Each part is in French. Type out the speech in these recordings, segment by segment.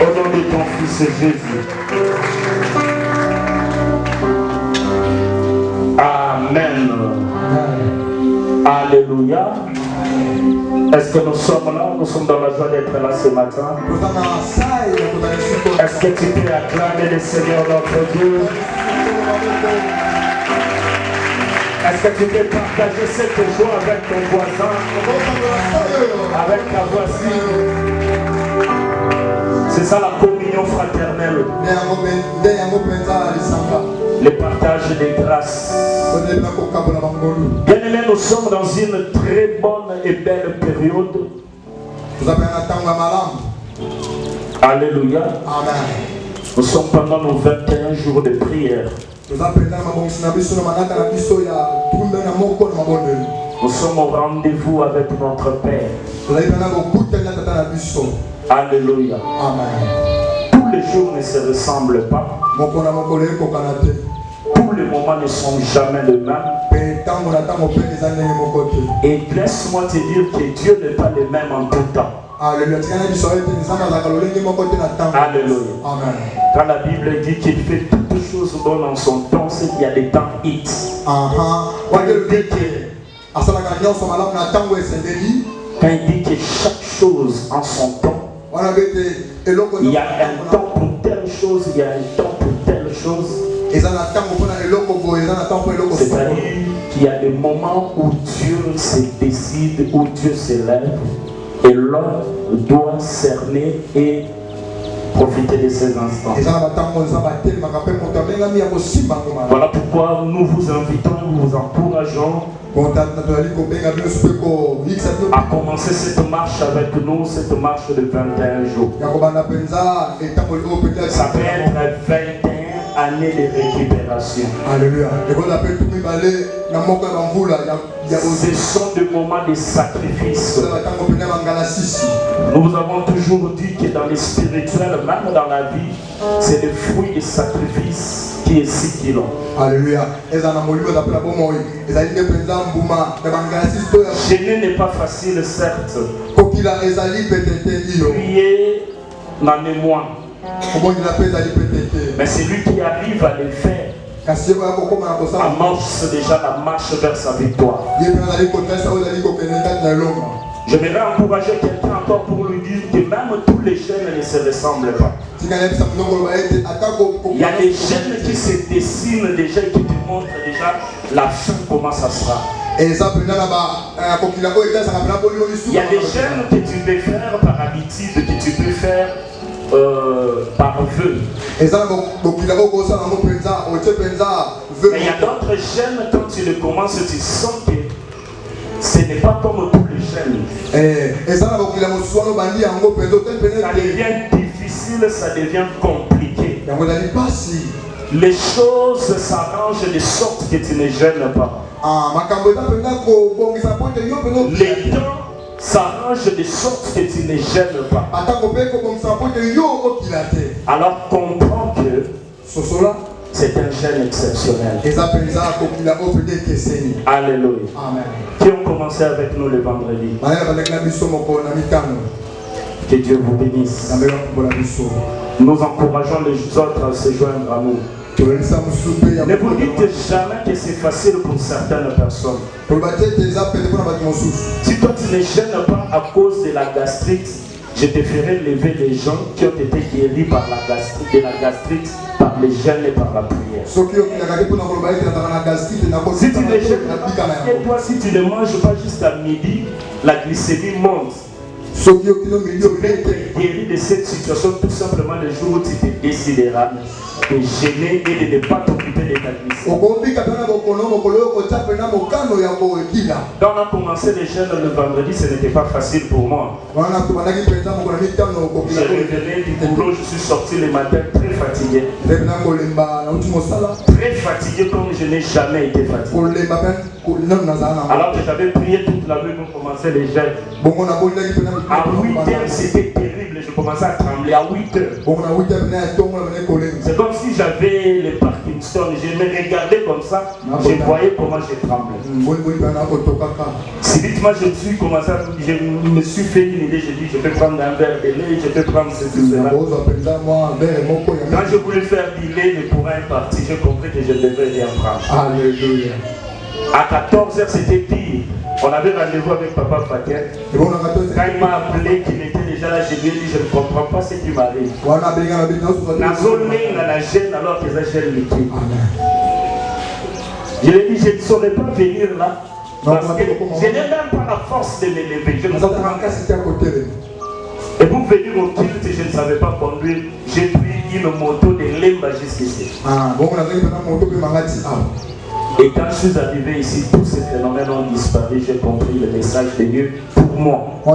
Au nom de ton Fils Jésus. Amen. Alléluia. Est-ce que nous sommes là? Nous sommes dans la joie d'être là ce matin. Est-ce que tu peux acclamer le Seigneur notre Dieu? Est-ce que tu peux partager cette joie avec ton voisin, avec ta voisine? C'est ça la communion fraternelle. Le partage des grâces. Bien-aimés, nous sommes dans une très bonne et belle période. Alléluia. Amen. Nous sommes pendant nos 21 jours de prière. Nous sommes au rendez-vous avec notre Père. Alléluia. Amen. Tous les jours ne se ressemblent pas. Tous les moments ne sont jamais les mêmes. Et laisse-moi te dire que Dieu n'est pas le même en tout temps. Alléluia. Amen. Quand la Bible dit qu'il fait toutes choses bonnes en son temps, c'est qu'il y a des temps X. Quand il dit que chaque chose en son temps, il y a un temps pour telle chose, il y a un temps pour telle chose. C'est-à-dire qu'il y a des moments où Dieu se décide, où Dieu se lève, et l'homme doit cerner et profiter de ces instants. Voilà pourquoi nous vous invitons, nous vous encourageons à commencer cette marche avec nous, cette marche de 21 jours. Ça peut être 21 années de récupération. Alléluia. Ce sont des moments de sacrifice. Nous vous avons toujours dit que dans les spirituels, même dans la vie, c'est le fruit du sacrifice qui est si qu'il Alléluia. Gêner n'est pas facile, certes. Prier n'en est moins. Mais c'est lui qui arrive à le faire. Amorce déjà la marche vers sa victoire. J'aimerais encourager quelqu'un encore pour lui dire que même tous les jeunes ne se ressemblent pas. Il y a des jeunes qui se dessinent déjà et qui te montrent déjà la fin, comment ça sera. Il y a des jeunes que tu peux faire par habitude, que tu peux faire par vœu. Mais il y a d'autres jeunes, quand tu le commences, tu sens que ce n'est pas comme tous les jeunes. Ça devient difficile, ça devient compliqué. Les choses s'arrangent de sorte que tu ne gênes pas. Les temps s'arrange de sorte que tu ne gênes pas. Alors comprends que c'est un gêne exceptionnel. Alléluia. Amen. Qui ont commencé avec nous le vendredi. Que Dieu vous bénisse. Nous encourageons les autres à se joindre à nous. Ne vous dites jamais que c'est facile pour certaines personnes. Si toi tu ne gênes pas à cause de la gastrite, je te ferai lever les gens qui ont été guéris par la gastrite, par les jeûnes et par la prière. Si tu ne gênes pas, et toi si tu ne manges pas jusqu'à midi, la glycémie monte. Tu peux être guéri de cette situation tout simplement le jour où tu te décideras de gêner et de ne pas t'occuper de ta glycémie. Quand on a commencé les jeûnes le vendredi, ce n'était pas facile pour moi. Je revenais du boulot, je suis sorti le matin très fatigué. Très fatigué comme je n'ai jamais été fatigué. Alors que j'avais prié toute la nuit pour commencer les jeûnes. À 8h, c'était terrible. Je commençais à trembler à 8h. C'est comme si j'avais le Parkinson. Je me regardais comme ça. Je voyais comment je tremblais. Subitement, je me suis fait une idée. J'ai dit, je peux prendre un verre de lait, je peux prendre ceci, cela. Quand je voulais faire du lait, mais pour un parti, j'ai compris que je devais rien prendre. Alléluia. À 14h, c'était pire. On avait rendez-vous avec Papa Pater. Quand il m'a appelé, qu'il était déjà là, je lui ai dit, je ne comprends pas ce qui m'arrive. Alors que je lui ai dit, je ne saurais pas venir là. Parce que je n'ai même pas la force de m'élever. Et pour venir au culte, je ne savais pas conduire. J'ai pris une moto de Lemba jusqu'ici. Et quand je suis arrivé ici, tous ces phénomènes ont disparu. J'ai compris le message de Dieu pour moi. Et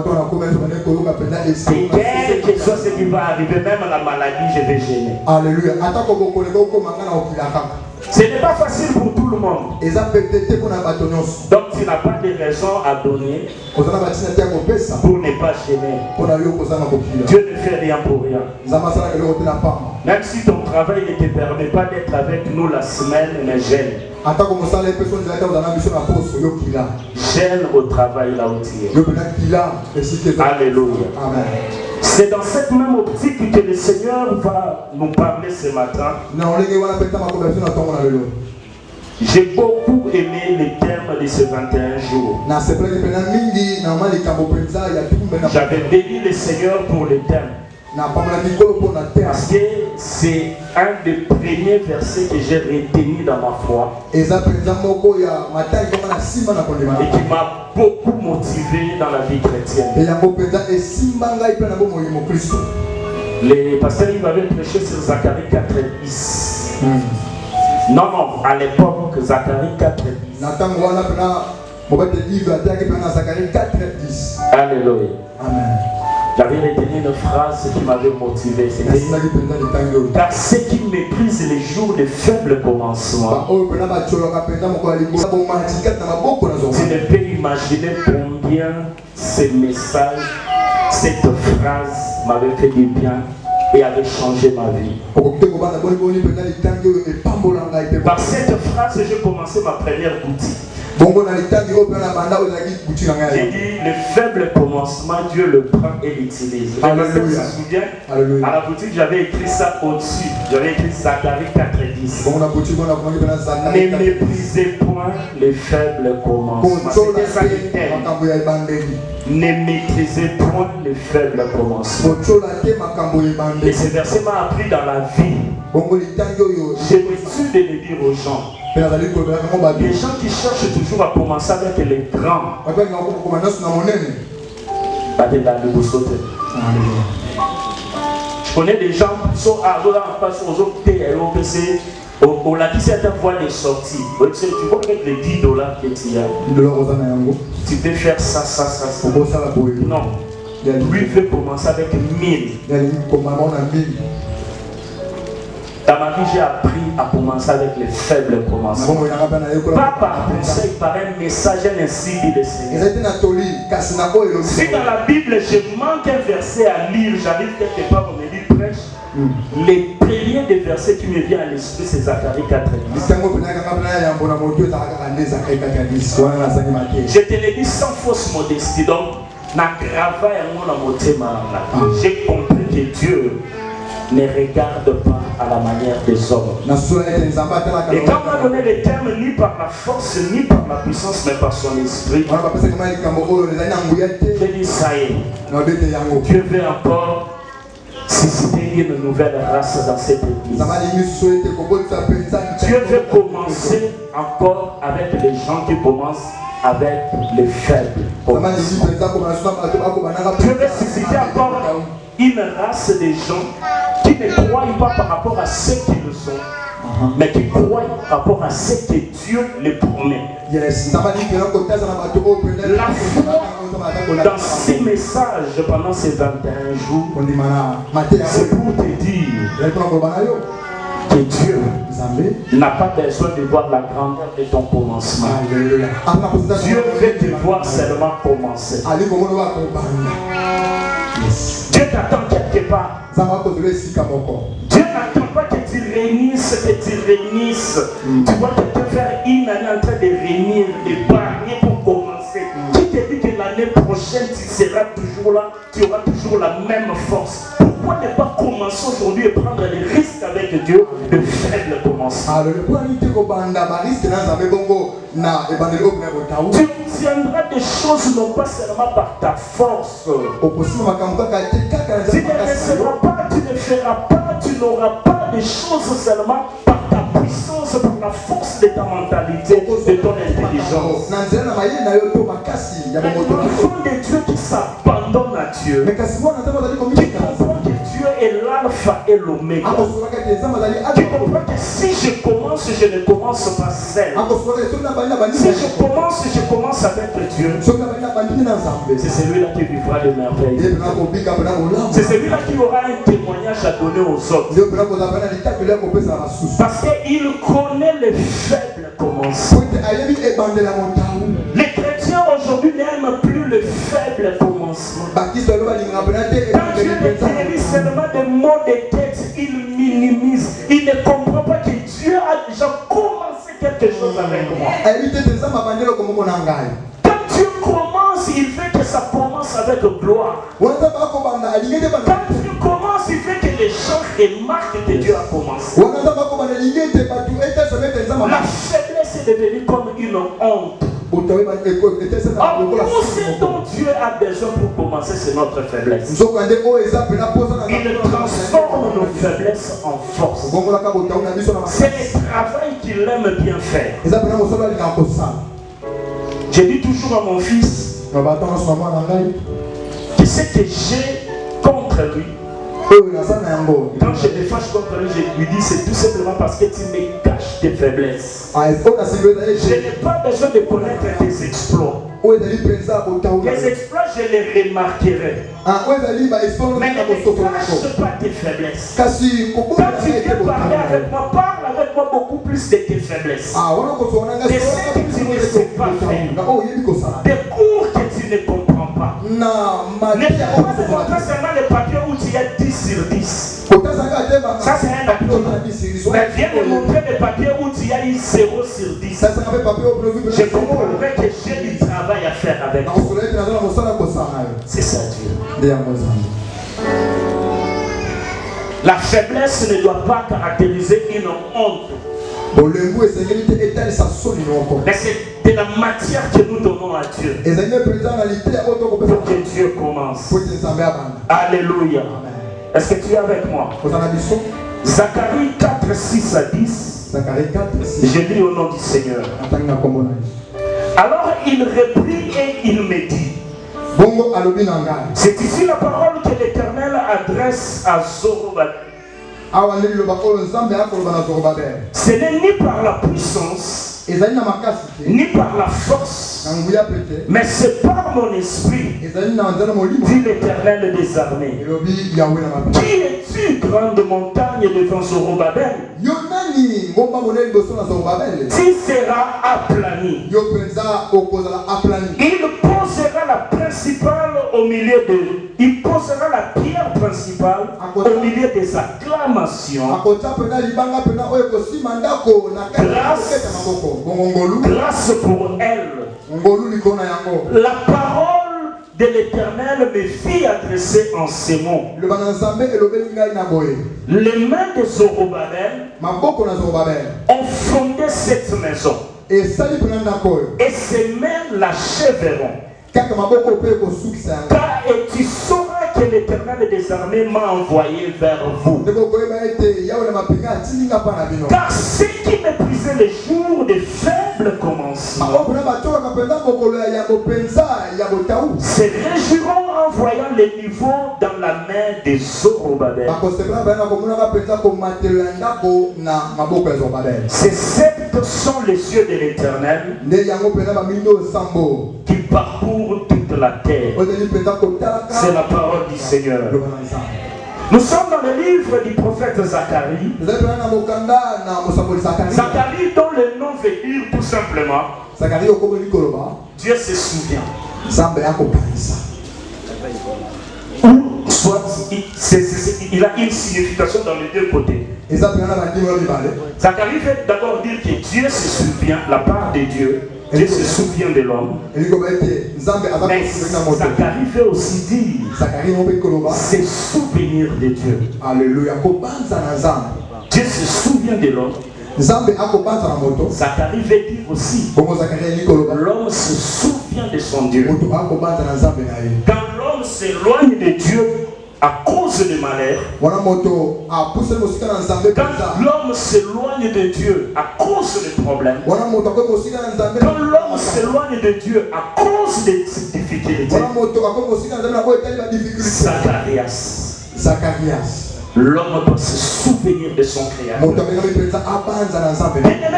quel que soit ce qui va arriver, même la maladie, je vais gêner. Alléluia. Ce n'est pas facile pour tout le monde. Donc tu n'as pas de raison à donner pour ne pas gêner. Dieu ne fait rien pour rien. Même si ton travail ne te permet pas d'être avec nous la semaine, mais gêne. Gêne au travail là où tu es. Alléluia. Amen. C'est dans cette même optique que le Seigneur va nous parler ce matin. J'ai beaucoup aimé le thème de ces 21 jours. J'avais béni le Seigneur pour le thème. Parce que c'est un des premiers versets que j'ai retenu dans ma foi. Et qui m'a beaucoup motivé dans la vie chrétienne. Le pasteur il m'avait prêché sur Zacharie 4:10. Non, à l'époque, Zacharie 4:10. Alléluia. Amen. J'avais retenu une phrase qui m'avait motivé. C'était car ceux qui méprisent les jours de faible commencement. Tu ne peux imaginer combien ces messages, cette phrase m'avait fait du bien et avait changé ma vie. Par cette phrase, j'ai commencé ma première boutique. J'ai dit, le faible commencement, Dieu le prend et l'utilise. Je me souviens, à la boutique, j'avais écrit ça au-dessus. J'avais écrit Zacharie 4:10. Ne méprisez point les faibles commencements. C'était ça le thème. Ne méprisez point les faibles commencements. Et ce verset m'a appris dans la vie. J'ai l'habitude de le dire aux gens. Les gens qui cherchent toujours à commencer avec les grands. Je connais des gens qui sont à on a dit cette voie de sortie. Tu vois avec les $10 que tu as, tu peux faire ça. Non. Lui veut commencer avec 1000. Dans ma vie, j'ai appris à commencer avec les faibles commencements. Pas par conseil, par un message, ainsi dit le Seigneur. Si dans la Bible, je manque un verset à lire, j'arrive quelque part, on me dit prêche. Les premiers des versets qui me viennent à l'esprit, c'est Zacharie 4:10. Je te l'ai dit sans fausse modestie. Donc, j'ai compris que Dieu ne regarde pas à la manière des hommes. Et quand on a donné les termes ni par la force, ni par la puissance, mais par son esprit, j'ai dit ça y est. Dieu veut encore susciter une nouvelle race dans cette église. Dieu veut commencer encore avec les gens qui commencent avec les faibles. Dieu veut susciter encore une race de gens qui ne croient pas par rapport à ce qu'ils sont, mais qui croient par rapport à ce que Dieu les promet. La foi dans ces messages pendant ces 21 jours, c'est pour te dire que Dieu n'a pas besoin de voir la grandeur de ton commencement. Dieu veut te voir seulement commencer. Dieu t'attend quelque part. Dieu n'attend pas que tu réunisses, Tu vois quelqu'un faire une année en train de réunir, d'épargner pour commencer. Qui te dit que l'année prochaine tu seras toujours là, tu auras toujours la même force. Pourquoi ne pas commencer aujourd'hui et prendre les risques avec Dieu de faible commencement? commencement. Tu obtiendras des choses non pas seulement par ta force. Tu ne recevras pas, tu ne feras pas, tu n'auras pas des choses seulement par ta puissance, par la force de ta mentalité, de ton intelligence. L'enfant de Dieu qui s'abandonne à Dieu, qui comprend que Dieu est l'alpha et l'oméga, qui comprend que si je commence, je ne commence pas seul. Si je commence avec Dieu. C'est celui-là qui vivra de merveilles. C'est celui-là qui aura un témoignage à donner aux autres. Parce qu'il connaît les faibles commencements. Les chrétiens aujourd'hui n'aiment plus les faibles commencements. Quand Dieu les guérit seulement des maux de tête, il minimise. Il ne comprend pas que Dieu a déjà commencé quelque chose avec moi. Quand Dieu commence, il fait que ça commence avec gloire. Quand Dieu commence, il fait que les gens remarquent que Dieu a commencé. La faiblesse est devenue comme une honte. Tout ce dont Dieu a besoin pour commencer, c'est notre faiblesse. Il transforme nos faiblesses en force. C'est le travail qu'il aime bien faire. Je dis toujours à mon fils que ce que j'ai contre lui, quand je me fâche contre lui, je lui dis c'est tout simplement parce que tu me caches tes faiblesses. Je n'ai pas besoin de connaître tes exploits. Les exploits, je les remarquerai. Mais ne cache pas tes faiblesses. Quand tu viens parler avec moi, parle avec moi beaucoup plus de tes faiblesses. De ce que tu ne sais pas faire. Des cours que tu ne comprends pas. Ne viens pas de montrer seulement les papiers où tu as 10 sur 10. Ça c'est un acte. Mais viens de montrer les papiers où tu as eu 0 sur 10. Je comprendrai que j'ai du travail à faire avec toi. C'est ça Dieu. La faiblesse ne doit pas caractériser une honte. Mais c'est de la matière que nous donnons à Dieu pour que Dieu commence. Alléluia. Est-ce que tu es avec moi? Zacharie 4, 6 à 10. Je lis au nom du Seigneur. Alors il reprit et il me dit, c'est ici la parole que l'Éternel adresse à Zorobabel. Ce n'est ni par la puissance, ni par la force, mais c'est par mon esprit, dit l'Éternel des armées. Qui es-tu, grande montagne devant Zorobabel? Tu seras aplani. Il posera la principale au milieu de... Il posera la pierre principale au milieu des acclamations. Grâce pour elle. La parole de l'Éternel me fit adresser en ces mots. Les mains de Zorobabel ont fondé cette maison. Et ses mains l'achèveront. Car et tu sauras que l'Éternel des armées m'a envoyé vers vous. Car ceux qui méprisaient les jours des faibles commencements se réjouiront en voyant les niveaux dans la main des Zorobabel. Ces sceptres sont les yeux de l'Éternel qui parcourent toute la terre. C'est la parole du Seigneur. Nous sommes dans le livre du prophète Zacharie. Zacharie dont le nom veut dire tout simplement Dieu se souvient. Ou soit il a une signification dans les deux côtés. Zacharie veut d'abord dire que Dieu se souvient, la part de Dieu. Dieu se souvient de l'homme. Mais Zacharie veut aussi dire se souvenir de Dieu. Alléluia. Dieu se souvient de l'homme. Zacharie veut dire aussi, l'homme se souvient de son Dieu. Quand l'homme s'éloigne de Dieu à cause des malheurs, quand l'homme s'éloigne de Dieu à cause des problèmes, quand l'homme s'éloigne de Dieu à cause des difficultés, Zacharias, l'homme doit se souvenir de son Créateur.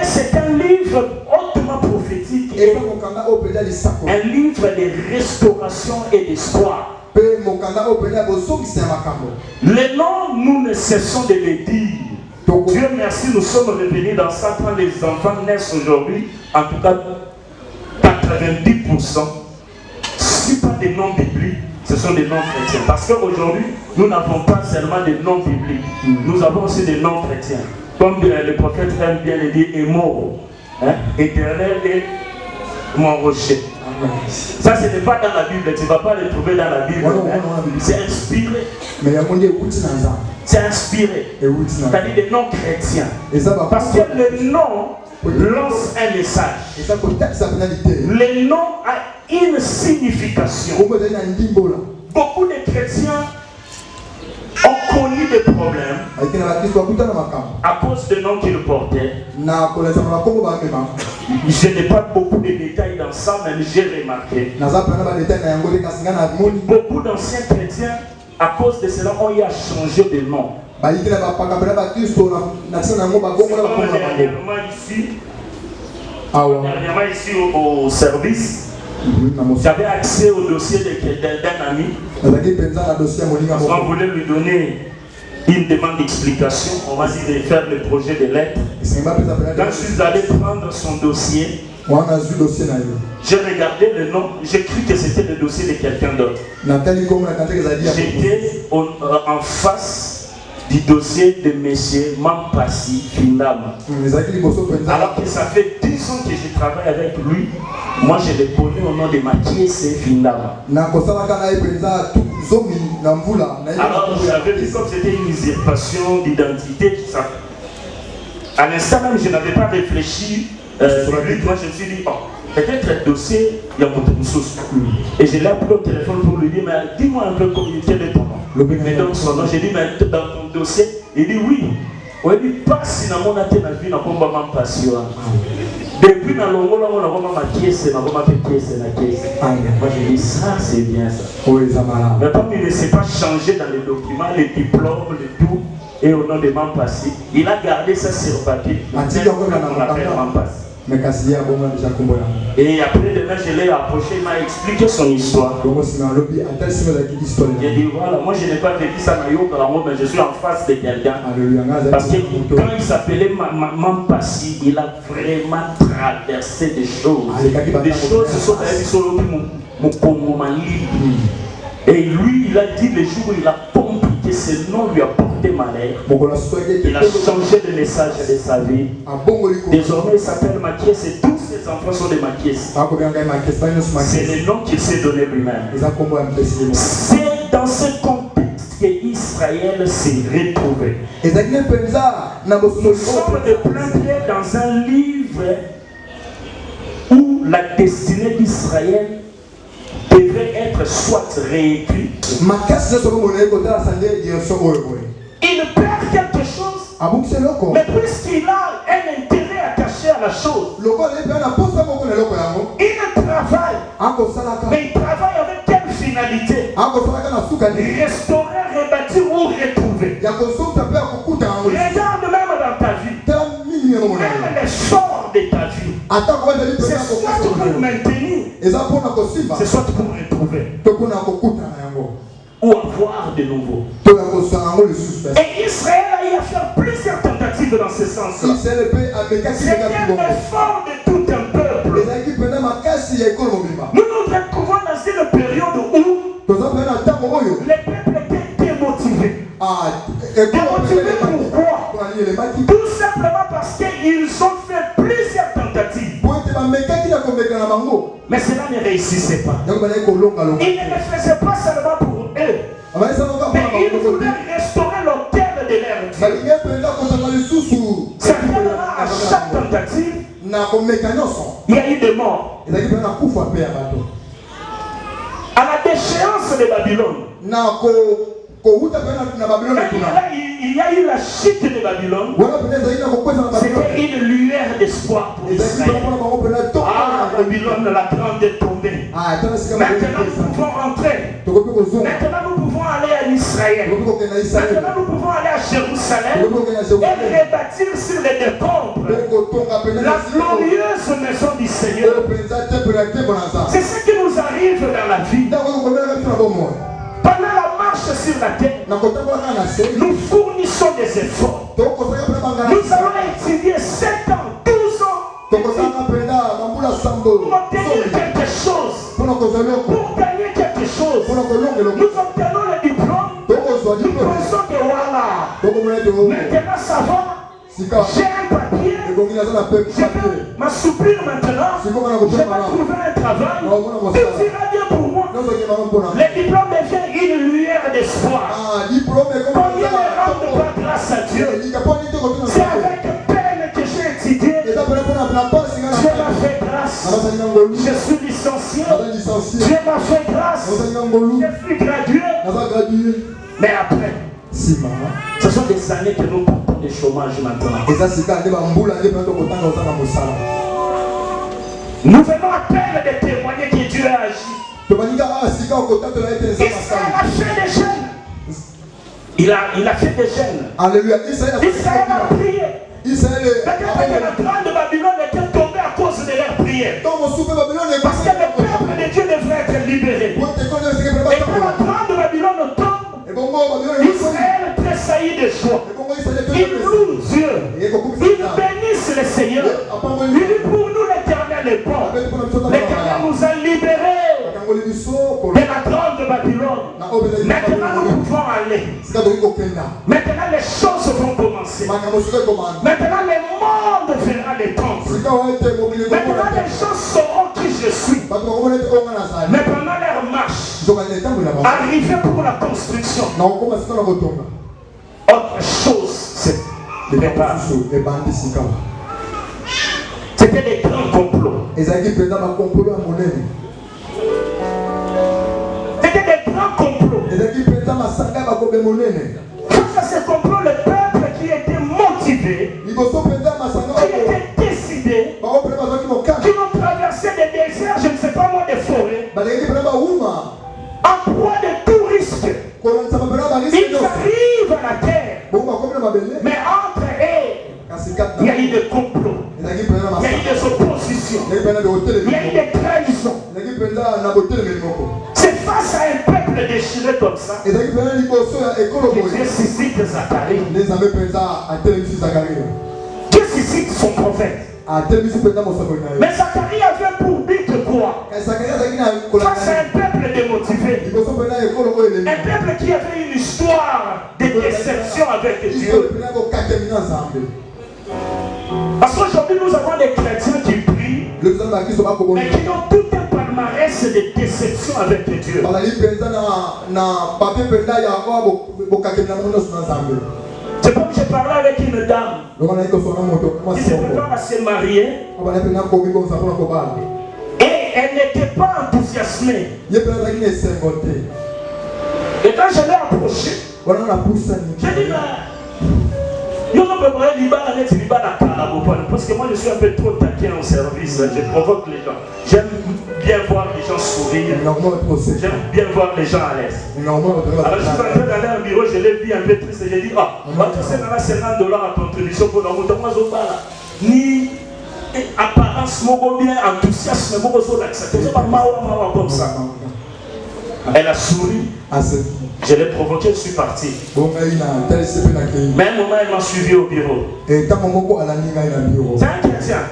C'est un livre hautement prophétique et un livre de restauration et d'espoir. Les noms, nous ne cessons de les dire. Dieu merci, nous sommes revenus dans ça quand les enfants naissent aujourd'hui. En tout cas, 90%, ce ne sont pas des noms bibliques, ce sont des noms chrétiens. Parce qu'aujourd'hui, nous n'avons pas seulement des noms bibliques, nous avons aussi des noms chrétiens. Comme le prophète aime bien le dire, Émoro, éternel et mon rocher. Ça, ce n'est pas dans la Bible, tu ne vas pas le trouver dans la Bible. C'est inspiré. C'est inspiré. C'est-à-dire des noms chrétiens. Parce que le nom lance un message. Le nom a une signification. Beaucoup de chrétiens ont connu des problèmes à cause des noms qu'ils portaient. Je n'ai pas beaucoup de détails dans ça, mais j'ai remarqué. Beaucoup d'anciens chrétiens, à cause de cela, ont eu à changer de nom. Dernièrement ici au service, j'avais accès au dossier d'un ami. On voulait lui donner une demande d'explication. On va dire de faire le projet de lettre. Quand je suis allé prendre son dossier, j'ai regardé le nom, j'ai cru que c'était le dossier de quelqu'un d'autre. J'étais en face du dossier de M. Mampassi Findama. Alors que ça fait 10 ans que je travaille avec lui, moi je l'ai connu au nom de Makiese Findama. Alors j'avais vu comme c'était une usurpation d'identité. À l'instant même, je n'avais pas réfléchi. Moi je me suis dit, oh, peut-être le dossier, il y a mon source. Et je l'ai appelé au téléphone pour lui dire, mais dis-moi un peu quel est ton nom. Mais donc son nom, j'ai dit, mais dans ton dossier, il dit oui. On dit, pas si dans mon athée, vie, n'a pas ma passion. Depuis dans le monde, on a vraiment ma pièce, ma pièce. Moi j'ai dit, ça c'est bien ça. Mais comme il ne s'est pas changé dans les documents, les diplômes, le tout, et au nom de Mampassi, il a gardé ça sur papier. On l'appelle Mampassi. Et après demain, je l'ai approché, il m'a expliqué son histoire. J'ai dit voilà, moi je n'ai pas vécu ça mais je suis en face de quelqu'un. Parce que quand il s'appelait Mampassi, il a vraiment traversé des choses. Des choses se sont sur mon et lui, il a dit le jour où il a compris que ce nom lui a porté malheur, il a changé de message de sa vie. Désormais, il s'appelle Makies et tous ses enfants sont des Makies. C'est le nom qu'il s'est donné lui-même. C'est dans ce contexte qu'Israël s'est retrouvé. Nous sommes de plein pied dans un livre où la destinée d'Israël devrait être soit réécrit. Il perd quelque chose, mais puisqu'il a un intérêt attaché à la chose, il travaille. Mais il travaille avec quelle finalité? Restaurer, rebâtir ou retrouver. Regarde même dans ta vie, même les sorts de ta vie, c'est soit pour maintenir, c'est soit pour retrouver ou avoir de nouveau. Et Israël a eu à faire plusieurs tentatives dans ce sens. C'était l'effort de tout un peuple. Nous nous retrouvons dans une période où les peuples étaient démotivés. Démotivés pourquoi? Tout simplement parce qu'ils ont fait plusieurs tentatives. Mais cela ne réussissait pas. Ils ne le faisaient pas seulement pour eux, mais ils voulaient restaurer l'autel de leur tentative. Certainement, à chaque tentative, il y a eu des morts. À la déchéance de Babylone, il y a eu la chute de Babylone. C'était une lueur d'espoir pour Israël. Ah, Babylone, la grande est tombée. Maintenant nous pouvons rentrer. Maintenant nous pouvons aller à Israël. Maintenant nous pouvons aller à Jérusalem et rebâtir sur les décombres la glorieuse maison du Seigneur. C'est ce qui nous arrive dans la vie. Pendant la marche sur la terre, nous fournissons des efforts. Nous allons étudier 7 ans, 12 ans pour obtenir quelque chose. Pour gagner quelque chose. Nous obtenons le diplôme. Nous pensons que voilà. Maintenant ça va. J'ai un papier. Je vais m'assouplir maintenant. Je vais trouver un travail. Tout ira bien pour moi. Le diplôme devient une lueur d'espoir. Combien ne rendent pas grâce à Dieu? C'est avec peine que j'ai étudié. Dieu m'a fait grâce. Je suis licencié. Dieu m'a fait grâce. Je suis gradué. Mais après, ce sont des années que nous portons de chômage maintenant. Nous venons à peine de témoigner que Dieu a agi. Israël a fait des jeûnes. Il a fait des jeûnes. Alléluia. Israël a prié. Peut-être que la grande Babylone était tombée à cause de leur prière. Parce que le peuple de Dieu devrait être libéré. Et quand la grande Babylone tombe, Israël tressaillit de joie. Il loue Dieu. Il bénisse le Seigneur. Il dit pour nous l'Éternel est bon. L'Éternel nous a libérés de la grande Babylone. Maintenant nous pouvons aller. Maintenant les choses vont commencer. Maintenant le monde verra les temps. Maintenant les gens sauront qui je suis. Mais pendant leur marche, arriver pour la construction, autre chose c'est préparé. C'était des grands complots. C'était des grands complots. Face à ces complots, le peuple qui était motivé, qui était décidé, qui ont traversé des déserts, je ne sais pas moi, des forêts, en proie de tout risque. Ils arrivent à la terre, mais entre eux, il y a eu des complots, il y a eu des oppositions, il y a eu des trahisons. C'est face à un peuple déchiré comme ça que Dieu suscite Zacharie. Dieu suscite son prophète. Mais Zacharie avait pour but quoi? Face à un peuple démotivé, un peuple qui avait une histoire de déception avec Dieu. Parce qu'aujourd'hui nous avons des chrétiens qui prient, mais qui ont tout un palmarès de déception avec Dieu. C'est comme j'ai parlé avec une dame qui se prépare à se marier et elle n'était pas enthousiasmée. Et quand je l'ai approché, j'ai dit parce que moi je suis un peu trop taquin en service, je provoque les gens. J'aime bien voir les gens sourire. J'aime bien voir les gens à l'aise. Alors je suis entré dans un bureau, je l'ai vu un peu triste et j'ai dit, ah, on va tous donner $50 à contribution pour nous. Ni apparence, bien enthousiasme, comme ça. Elle a souri. Je l'ai provoqué, je suis parti. Mais un moment, elle m'a suivi au bureau. C'est un chrétien.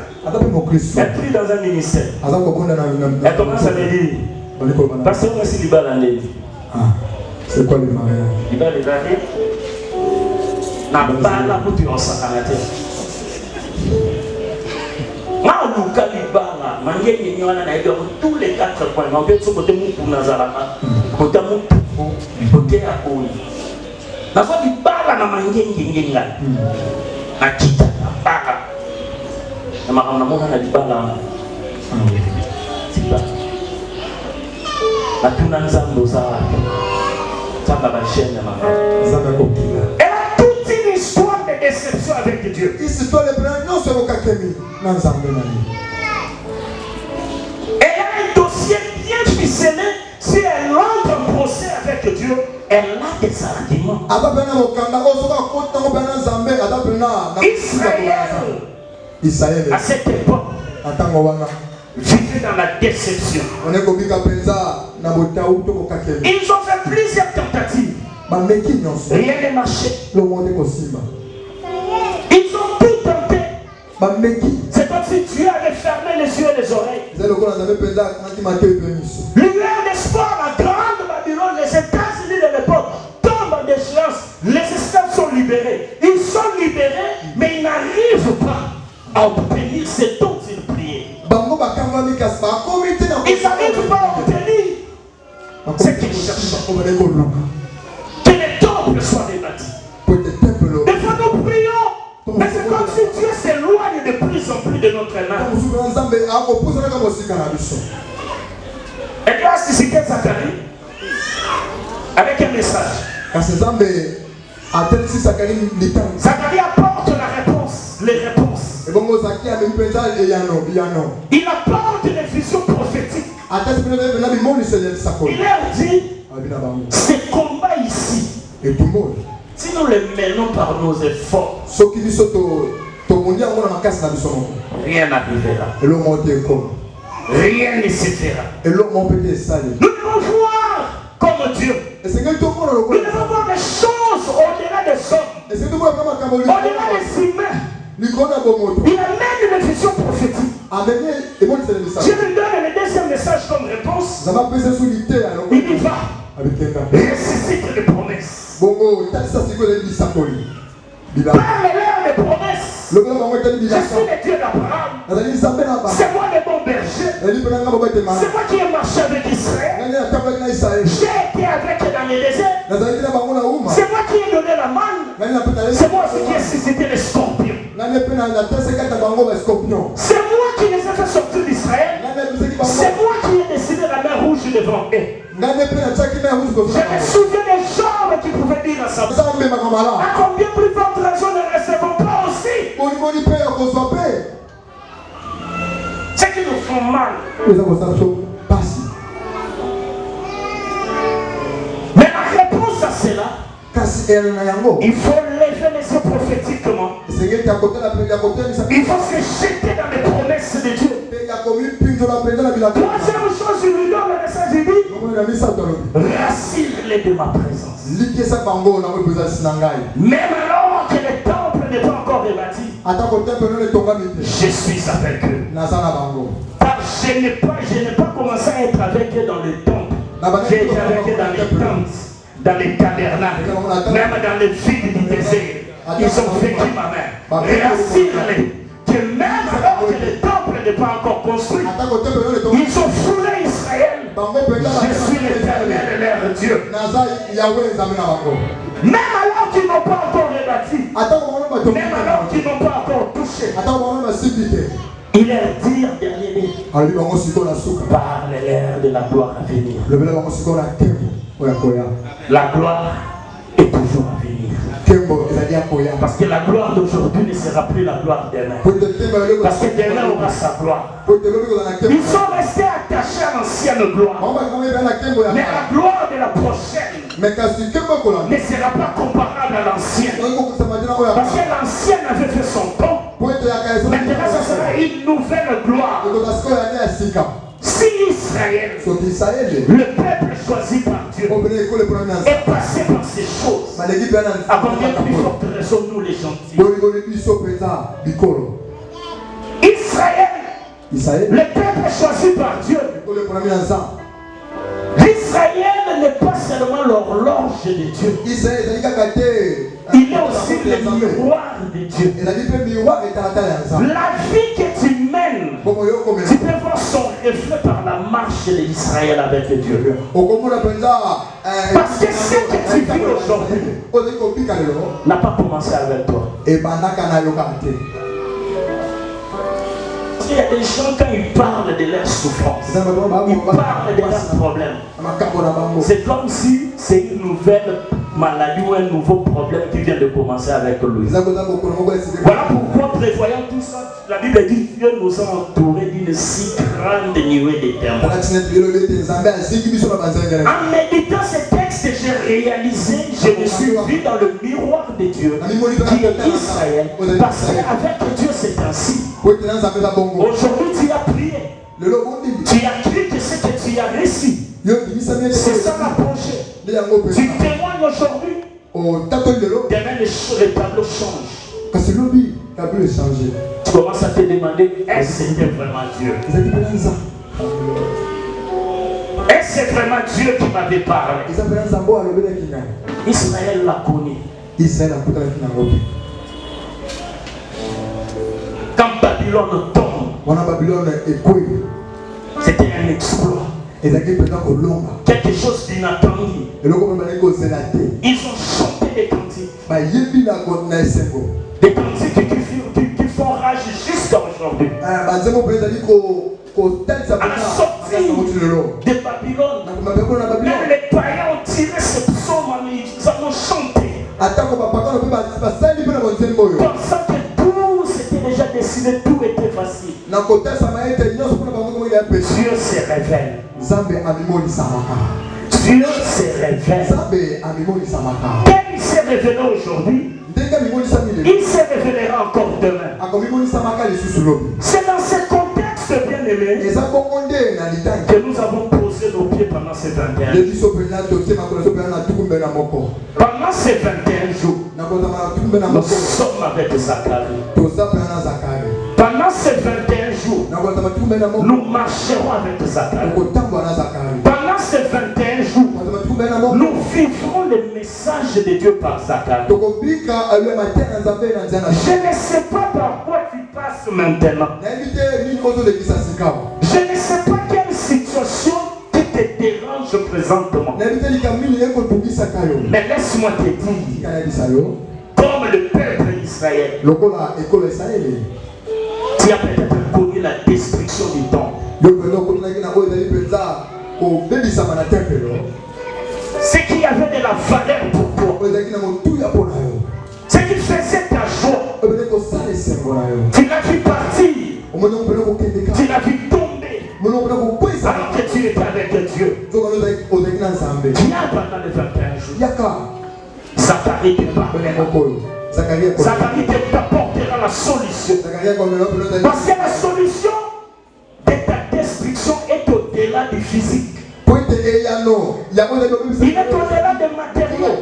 Elle prie dans un ministère. Elle commence à me dire, parce que moi, c'est Liba l'année. C'est quoi le mariage? Liba l'année. N'a pas la boutique en sacanate. Tous les 4 points, on peut se côté pour Nazaraka, côté pour côté à Koui. La fois du bas bala na mangengengenga. Akita bala. Na makamna mona na bala. Tiba. La tunanzambo za tamba la chaîne maman. Elle a toute une histoire de déception avec Dieu. Ici toi les blancs non c'est au kakemi nanzambe nani. Elle a un dossier bien ficelé. Si elle entre en procès avec Dieu, elle a des arguments. Israël à cette époque vivait dans la déception. Ils ont fait plusieurs tentatives. Rien n'a marché. Ils ont tout tenté. C'est comme si Dieu avait fermé les yeux et les oreilles. Lueur d'espoir, la grande Babylone, les États-Unis de l'époque tombent en déchéance. Les esclaves sont libérés. Ils sont libérés, mais ils n'arrivent pas à obtenir ce dont ils priaient. Ils n'arrivent pas à obtenir ce qu'ils cherchent. Que les temples soient débâtis. Des fois nous prions. Mais c'est comme si Dieu s'éloigne de plus en plus de notre main. Et Dieu a suscité Zacharie avec un message. Zacharie apporte la réponse, les réponses. Il apporte les visions prophétiques. Il leur dit, ces combats ici, si nous les menons par nos efforts, rien n'arrivera. Rien ne se fera. Nous devons voir comme Dieu. Nous devons voir les choses au-delà des hommes, au-delà des humains. Il amène une vision prophétique. Je lui donne le deuxième message comme réponse. Il y va. Ressuscite les promesses. Parle-leur des promesses. Je suis le Dieu d'Abraham. C'est moi le bon berger. C'est moi qui ai marché avec Israël. J'ai été avec eux dans le désert. C'est moi qui ai donné la manne. C'est moi aussi qui ai suscité les scorpions. C'est moi qui les ai fait sortir d'Israël. C'est moi qui ai décidé la mer rouge devant eux. Je me souviens des gens qui pouvaient dire à sa à combien plus forte raison ne recevons pas aussi. C'est qui nous font mal. Mais la réponse à cela, il faut lever les yeux prophétiquement. Il faut se jeter dans les promesses de Dieu. Troisième chose, je lui donne le message, il dit, rassure-les de ma présence. Même alors que le temple n'est pas encore rebâti, je suis avec eux. Car je n'ai pas commencé à être avec eux dans le temple. J'ai été avec eux dans les tentes, dans les tabernacles, même dans les villes du désert. Ils ont vécu ma main. Rassure-les que même alors que le temple n'est pas encore construit, ils ont foulé Israël. Je suis l'Éternel leur Dieu. Même alors qu'ils n'ont pas encore rebâti, même alors qu'ils n'ont pas encore touché, il leur dit en dernier lieu, parle-leur de la gloire à venir. La gloire est toujours à venir. Parce que la gloire d'aujourd'hui ne sera plus la gloire demain. Parce que demain aura sa gloire. Ils sont restés attachés à l'ancienne gloire. Mais la gloire de la prochaine ne sera pas comparable à l'ancienne. Parce que l'ancienne avait fait son temps. Maintenant, ce sera une nouvelle gloire. Si Israël, le peuple choisi par Dieu, est passé par ces choses, à combien plus forte raison nous les gentils? Israël, le peuple choisi par Dieu, l'Israël n'est pas seulement l'horloge de Dieu, il est aussi le miroir de Dieu. La vie que tu mènes, tu peux voir son reflet par la marche d'Israël avec Dieu. Parce que ce que tu vis aujourd'hui n'a pas commencé avec toi. Il y a des gens, quand ils parlent de leurs souffrances, ils parlent de leurs problèmes. C'est comme si c'est une nouvelle maladie ou un nouveau problème qui vient de commencer avec lui. Voilà pourquoi, prévoyant tout ça, la Bible dit que Dieu nous a entourés d'une si grande nuée de témoins. En méditant ce texte, j'ai réalisé, je me suis vu dans le miroir de Dieu, qui est Israël, parce qu'avec Dieu c'est ainsi. Aujourd'hui tu as prié, tu as cru que ce que tu as reçu, c'est ça la projet. Tu témoignes aujourd'hui, demain le tableau change. Tu commences à te demander, est-ce que c'était vraiment Dieu? Est-ce que c'est vraiment Dieu qui m'avait parlé? Israël l'a connu. Quand Babylone tombe, c'était un exploit. Quelque chose d'inattendu. Ils ont chanté des cantiques. Des cantiques qui font rage jusqu'à aujourd'hui. À la sortie de Babylone, même les païens ont tiré ce psaume, ils ont chanté. Pensant que tout c'était déjà décidé, tout était facile. Dieu se révèle. Dieu se révèle. Tel il s'est révélé aujourd'hui, il se révélera encore demain. C'est dans ce contexte, bien aimé, que nous avons posé nos pieds pendant ces 21 jours. Pendant ces 21 jours, nous sommes avec Zacharie. Pendant ces 21 jours, nous marcherons avec Zacharie. Pendant ces 21 jours, nous vivrons le message de Dieu par Zacharie. Je ne sais pas par quoi tu passes maintenant. Je ne sais pas quelle situation qui te dérange présentement. Mais laisse-moi te dire, comme le peuple d'Israël, tu as peut-être connu la destruction du temple. Ce qui avait de la valeur pour toi, ce qui faisait ta joie, tu l'as vu partir, tu l'as vu tomber, alors que tu étais avec Dieu. Viens pendant les 21 jours. Zacharie te parlera. Zacharie t'apportera la solution. Parce que la solution de ta destruction est au-delà du physique. Il est au-delà des matériaux.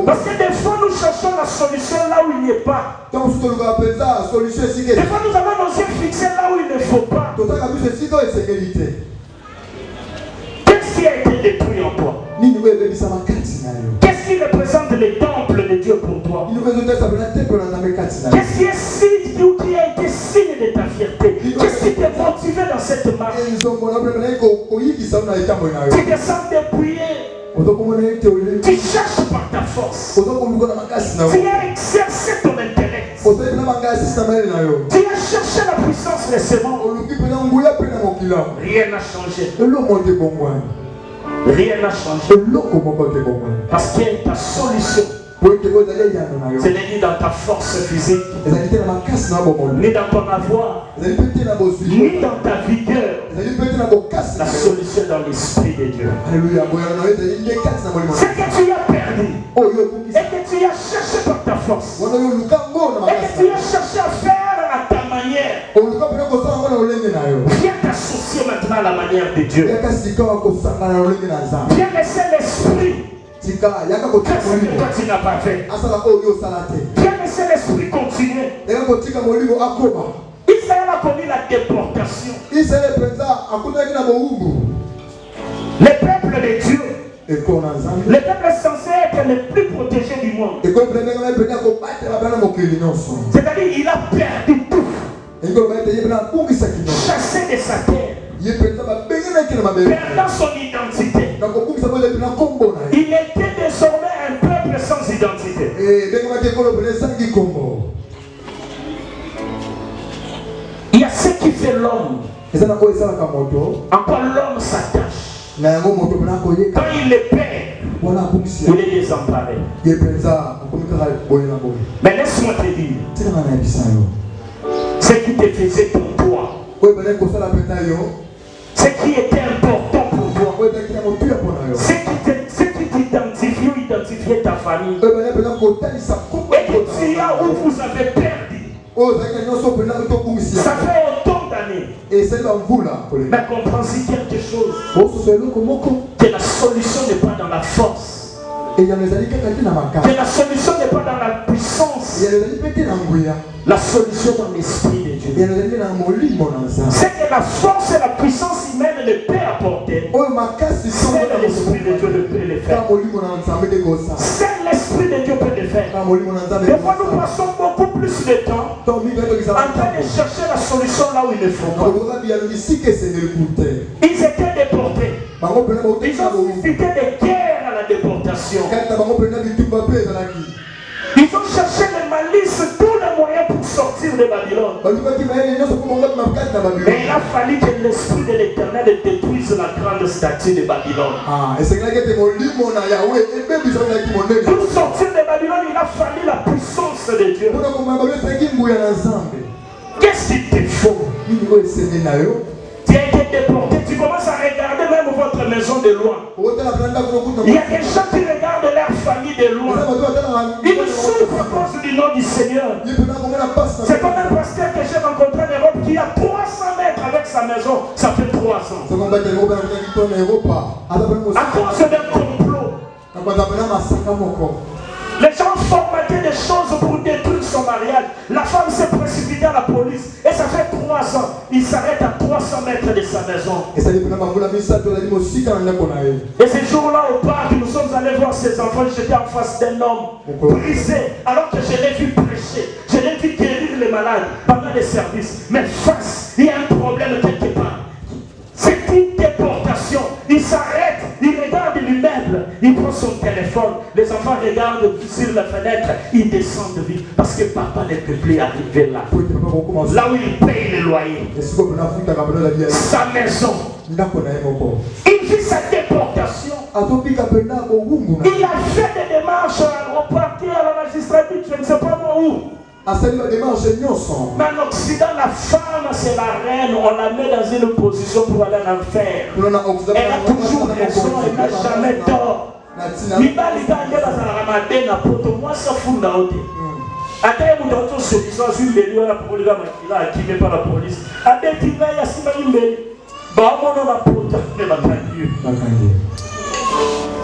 Parce que des fois nous cherchons la solution là où il n'y est pas. Des fois nous avons nos yeux fixés là où il ne faut pas. Qu'est-ce qui a été détruit en toi? Qu'est-ce qui représente le temple de Dieu pour toi? Qu'est-ce qui est signe ou qui a été signe de ta fierté? Qu'est-ce qui t'a motivé dans cette marche? Tu descends dépouillé. Tu cherches par ta force. Tu as exercé ton intellect. Tu as cherché la puissance récemment. Rien n'a changé. Rien n'a changé. Parce que ta solution, ce n'est ni dans ta force physique, ni dans ton avoir, ni dans ta vigueur. La solution est dans l'esprit de Dieu. Ce que tu as perdu, et que tu as cherché par ta force, et que tu as cherché à faire à ta manière, viens t'associer maintenant à la manière de Dieu. Viens laisser l'esprit faire ce que toi tu n'as pas fait. Viens laisser l'esprit continuer. Israël a connu la déportation. Le peuple de Dieu, le peuple est censé être le plus protégé du monde. C'est-à-dire qu'il a perdu tout. Chassé de sa terre. perdant son identité. Il était désormais un peuple sans identité. Il y a ce qui fait l'homme. En quoi l'homme s'attache. Quand il est père, il est désemparé. Mais laisse-moi te dire, ce qui te faisait pour toi, ce qui était important pour toi, ce qui t'identifiait ta famille, et que tu as où vous avez perdu. Ça fait autant d'années. Mais comprends-y quelque chose, que la solution n'est pas dans la force, que la solution n'est pas dans la puissance, la solution dans l'esprit de Dieu. C'est que la force et la puissance humaine ne peuvent apporter. C'est l'esprit de Dieu qui peut le faire. C'est l'esprit de Dieu qui peut le faire. Des fois nous passons beaucoup plus de temps en train de chercher la solution là où il ne faut pas. Ils étaient déportés. Ils ont suscité des guerres à la déportation. Ils ont cherché les malices, tous les moyens pour sortir de Babylone. Mais il a fallu que l'esprit de l'Éternel détruise la grande statue de Babylone. Pour sortir de Babylone, il a fallu la puissance de Dieu. Qu'est-ce qu'il te faut? Tu as été déporté, tu commences à regarder même votre maison de loin. Il y a des gens qui regardent leur famille de loin. Ils souffrent à cause du nom du Seigneur. C'est comme un pasteur que j'ai rencontré en Europe qui a 300 mètres avec sa maison. Ça fait 3 ans. À cause d'un complot. Les gens formataient des choses pour détruire son mariage. La femme s'est précipitée à la police. Et ça fait 3 ans. Il s'arrête à 300 mètres de sa maison. Et ce jour-là au parc, nous sommes allés voir ses enfants. J'étais en face d'un homme brisé. Alors que je l'ai vu prêcher. Je l'ai vu guérir les malades pendant les services. Mais face, il y a un problème quelque part. C'est une déportation. Il s'arrête, il regarde l'immeuble, il prend son téléphone, les enfants regardent sur la fenêtre, il descend de vite parce que papa ne peut plus arriver là. Là où il paye le loyer. Sa maison. Il vit sa déportation. Il a fait des démarches au parquet, à la magistrature, je ne sais pas moi où. Mais en Occident, la femme c'est la reine, on la met dans une position pour aller en enfer. Elle a toujours raison, elle n'a jamais tort.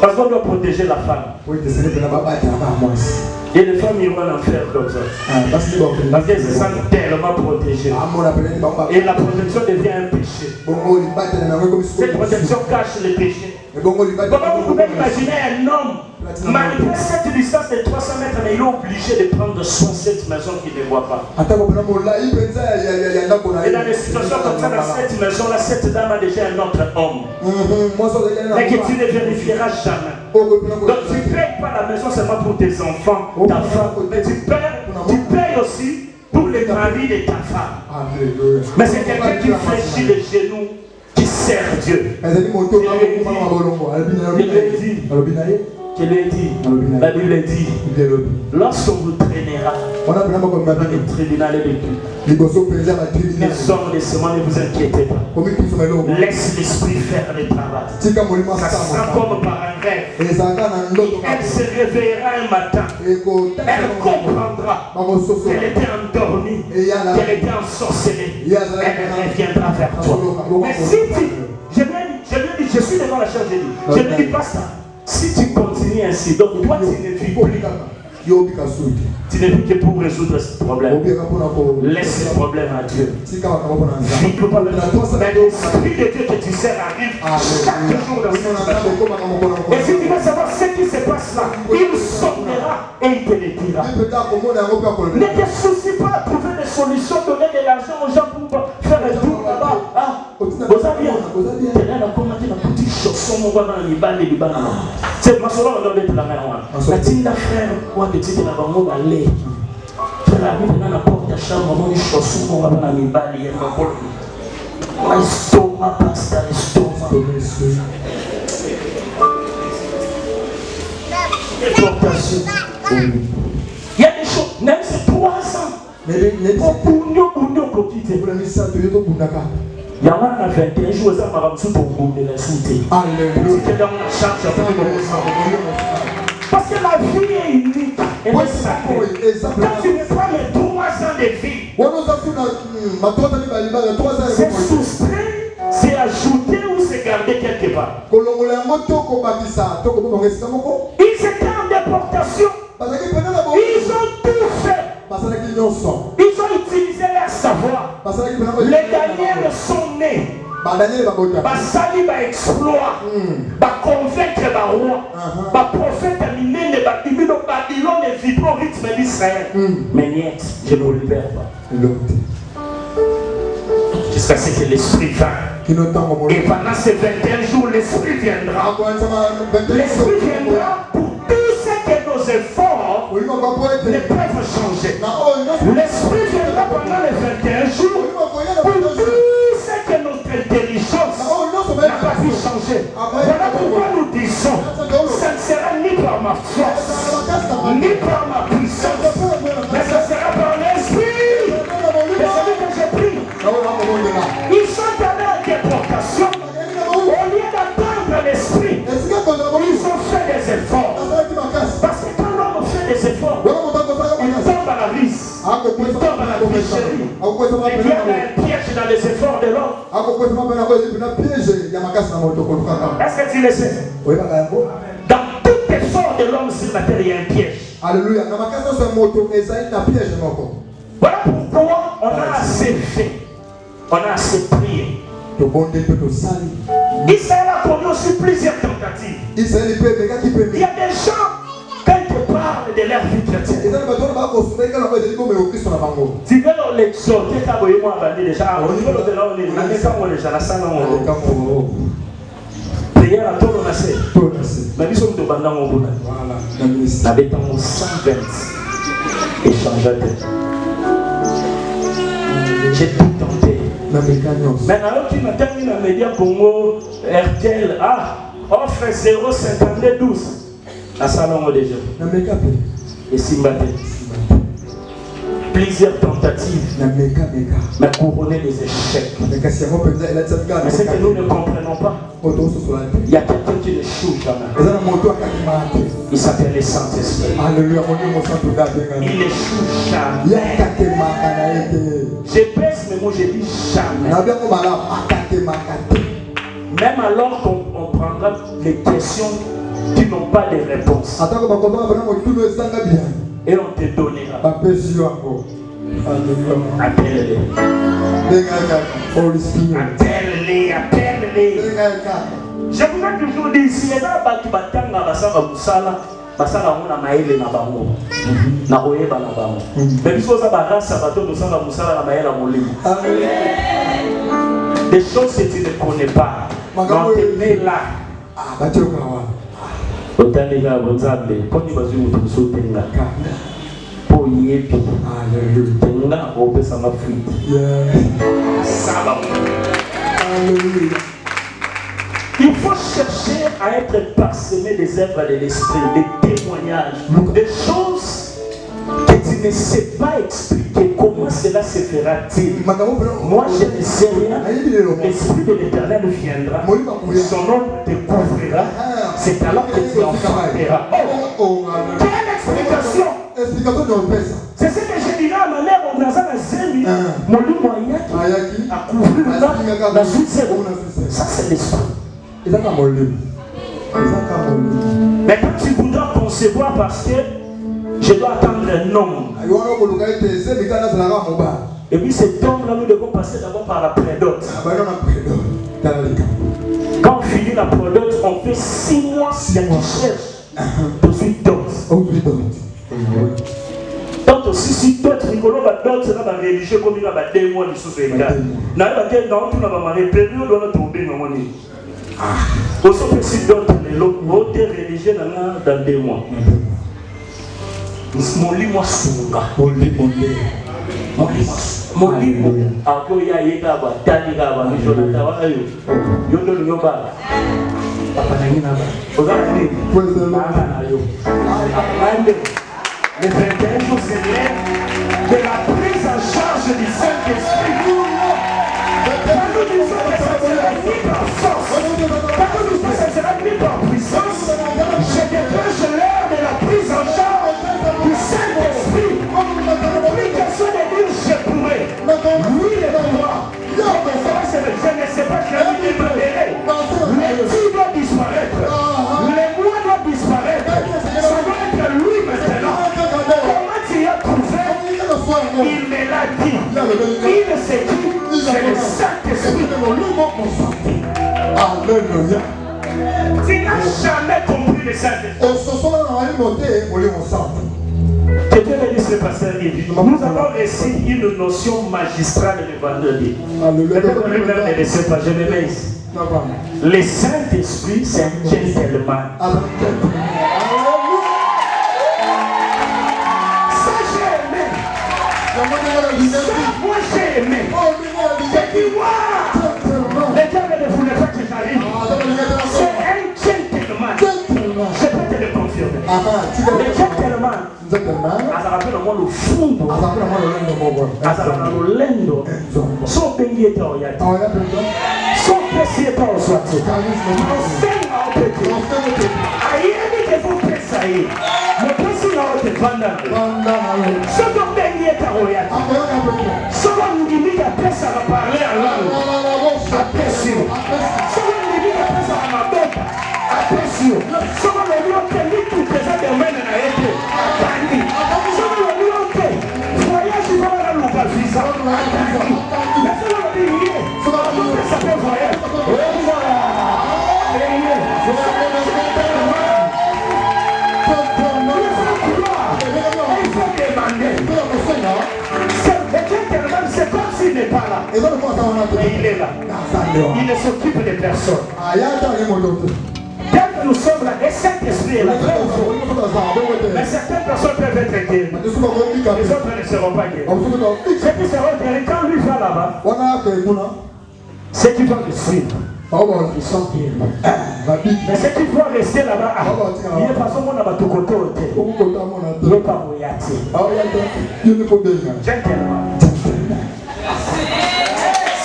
Parce qu'on doit protéger la femme. Et les femmes iront en enfer comme ça. Parce qu'elles se sentent tellement protégées. Et la protection devient un péché. Cette protection cache le péché. Comment vous pouvez imaginer un homme, malgré cette distance de 300 mètres, mais il est obligé de prendre soin de cette maison qu'il ne voit pas. Et dans des situations comme ça, dans cette maison-là, cette dame a déjà un autre homme. Mais que tu ne vérifieras jamais. Donc tu ne payes pas la maison seulement pour tes enfants, ta femme, mais tu payes aussi pour les maris de ta femme. Mais c'est quelqu'un qui fléchit les genoux, qui sert Dieu. Je l'ai dit, la Bible dit, lorsqu'on vous traînera dans les tribunaux de Dieu, les hommes de ce monde, ne vous inquiétez pas. Laisse l'esprit faire le travail. Ça sera comme par un rêve. Elle se réveillera un matin. Elle comprendra qu'elle était endormie, qu'elle était ensorcelée. Elle reviendra vers toi. Mais si tu... Je lui ai dit, je suis devant la chaise, je lui ai dit, pasteur, si tu continues ainsi, donc toi tu ne vis plus. Tu ne vis que pour résoudre ce problème. Laisse le problème à Dieu. Mais l'esprit de Dieu que tu sers arrive chaque jour dans cette maison. Et si tu veux savoir ce qui se passe là, il sonnera et il te le dira. Ne te soucie pas à trouver des solutions, donner de l'argent aux gens pour faire un tour là-bas. Vous avez chanson mon gars dans les balles et les balles. C'est ma soeur on doit être la mère. La tine frère, quoi de dire la maman va aller. La vie dans la porte de chambre, maman les chansons mon gars dans les balles et ma porte. Ma estomac passe dans l'estomac. Déportation. Il y a des choses, même c'est 3 ans. Mais les coquilles, pour la mise à deux autres bundaka. Il y a un 21 jours, ça m'a rendu pour vous de la santé. Alléluia. Parce que la vie est unique. Elle est sacrée. Quand tu ne prends les 3 ans de vie, c'est soustrait, c'est ajouté ou c'est gardé quelque part. Ils étaient en déportation. Ils ont tout fait. Ils ont utilisé leur savoir. Les Daniels sont nés. Basali va exploit. Va convaincre le roi. Va prophète animé le Babylone et vibro au rythme d'Israël. Mais niet, je ne le libère pas. Jusqu'à ce que l'esprit va. Et pendant ces 21 jours, l'esprit viendra. L'esprit viendra pour tout ce que nos efforts ne peuvent changer. L'esprit viendra pendant les 21 jours pour tout ce que notre intelligence n'a pas pu changer. Voilà pourquoi nous disons, ça ne sera ni par ma force, ni par ma puissance, mais ça sera par l'esprit. C'est celui que j'ai pris. Ils sont allés en déportation. Au lieu d'attendre l'esprit, ils ont fait des efforts. Parce que quand l'homme fait des efforts, il tombe à la vis, il tombe à la tricherie. Il y a un piège dans les efforts de l'homme. Est-ce que tu le sais? Dans tout effort de l'homme sur la terre, il y a un piège. Alléluia. Voilà pourquoi on a assez fait, on a assez prié. Israël a connu aussi plusieurs tentatives. Il y a des gens, quand ils parlent de leur vie chrétienne, tu veux l'exhorter, tu as déjà prière à tout le monde. Mais nous sommes de Bandang au Bouna. Nous avons 120 échanges. J'ai tout tenté. Maintenant, tu m'as terminé dans les médias Congo, RTL, offre 0,5212. À Salon déjà. Et Simbate. Plusieurs tentatives. Mais couronner les échecs. Mais ce que nous ne comprenons pas, il y a quelqu'un qui échoue jamais. Il s'appelle le Saint-Esprit. Il échoue jamais. Je pèse mes mots, je dis jamais. Même alors qu'on prendra les questions qui n'ont pas de réponse. Et on te donnera. Appelle-les. Appelle-les. Je vous ai toujours dit, si les gens qui battent basala mona maele na bango na oyeba na bango mais biso za barasa bato dosanga musala na maela molimo des choses que tu ne connais pas quand tu es là otandika bonzambe poni bazu mutuso tenga po yepi tenga opesa ma fruit sala. Il faut chercher à être parsemé des œuvres de l'esprit, des témoignages, des choses que tu ne sais pas expliquer. Comment cela se fera-t-il? Moi, je ne sais rien. L'esprit de l'Éternel viendra. Son nom te couvrira. C'est alors que tu enfanteras. Oh, quelle explication! C'est ce que je dirais à ma mère au Nazar à Zémi. Mon lit moyen à couvrir la suite. Ça, c'est l'esprit. Mais quand tu voudras concevoir parce que je dois attendre un homme. Et puis cet homme-là, nous devons passer d'abord par la prédote. Quand on finit la prédote, on fait 6 mois de recherche. Ensuite dot. Donc si d'autres rigolos, d'autres c'est pas religieux comme il a 2 mois de sous-égal. N'a pas tout n'a pas marié, prévu on doit tomber dans mon lit. Aussi possible d'autres, l'autre religieux dans 2 mois. Mon lit, moi, souvent. Molimo akoya yekaba tanikaba nishona tawayo yondo nyoba papa nangina ba ozali ana yo ande le 21 jours c'est l'heure de la prise en charge du Saint-Esprit. Quand nous disons que ça sera mis par force, quand nous disons que ça sera mis par puissance, je déclenche l'heure de la prise en charge du Saint-Esprit. L'application de dire je pourrais. Oui, le pouvoir. Je ne sais pas que lui est libéré. Le tout doit disparaître. Le moi doit disparaître. Ça doit être lui maintenant. Comment tu as trouvé? Il me l'a dit. Il s'est dit, c'est le Saint-Esprit. Alléluia. Tu n'as jamais compris le Saint-Esprit. Que Dieu bénisse le pasteur Yves. Nous avons reçu une notion magistrale de vendredi. Peut-être lui-même ne le sait pas, je me mets ici. Le Saint-Esprit, c'est un gentleman. Ça, j'ai aimé. Ça, moi, j'ai aimé. J'ai dit, waouh! Le diable ne voulait pas que j'arrive. C'est un gentleman. Je peux te le confirmer. Le gentleman. Azarapé le monde au fond. Azarapé le lendo. Son pays est en yat. Son péché est en soit. On sait en péché. Aïe, que vous péché. Le péché est en péché. Son pays est en yat. Son limite à péché à parler en langue. À péché. Son limite à péché à ma botte. À péché. Son limite à tout péché de mène à été. C'est comme s'il n'est pas là. Mais il est là. Il ne s'occupe de personne. Quand nous sommes là, et Saint-Esprit est là. Mais certaines personnes peuvent être guéries. Les autres ne seront pas guéris. Ceux qui seront guéris, quand lui va là-bas, ceux qui vont le suivre, ils sont guéris. Mais ceux qui vont rester là-bas, il n'est pas seulement là-bas tout côté. Il n'est pas moyati. Gentleman.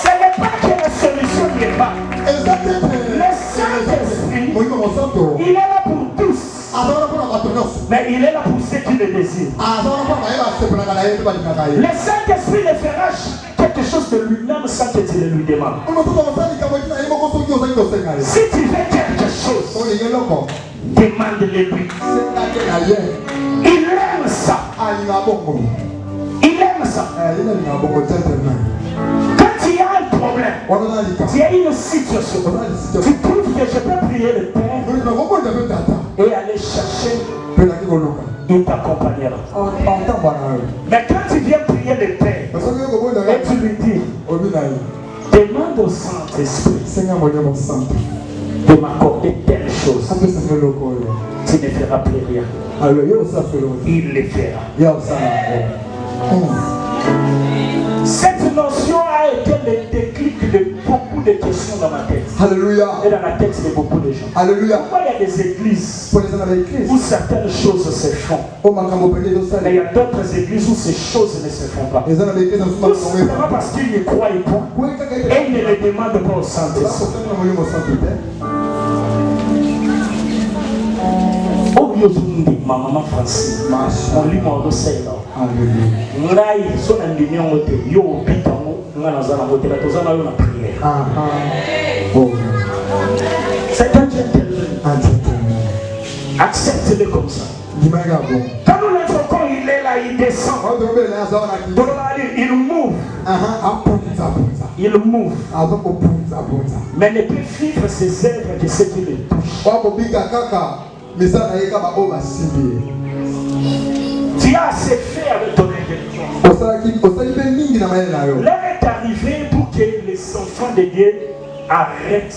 Ce n'est pas que la solution n'est pas. Le Saint-Esprit, il est là pour tous. Mais il est là pour ceux qui le désirent. Le Saint-Esprit ne fera quelque chose de lui-même sans que tu le lui demandes. Si tu veux quelque chose, demande-le lui. Il aime ça. Il aime ça. Quand tu as un problème, tu as une situation, tu trouves que je peux prier le Père et aller chercher, il t'accompagnera. Mais quand tu viens prier le Père et tu lui dis, demande au Saint-Esprit de m'accorder telle chose, tu ne feras plus rien. Il le fera. Cette notion a été le déclic de beaucoup de questions dans ma tête. Alléluia. Et dans la tête de beaucoup de gens. Alléluia. Pourquoi il y a des églises où certaines choses se font, mais il y a d'autres églises où ces choses ne se font pas? Tout simplement parce qu'ils ne croient pas et ils ne le demandent pas au Saint-Esprit. Ma maman Francine, mon lit m'a reçu là. Ngai son andimio mote yo bitango ngana zana mote la tozana yo na prière. C'est un gentleman. Accepte-le comme ça. Quand nous l'invoquons, il est là, il descend. Il move. Il move. Mais ne peut vivre ses œuvres que ceux qui le touchent. Tu as assez fait avec ton intelligence. L'heure est arrivée pour que les enfants de Dieu arrête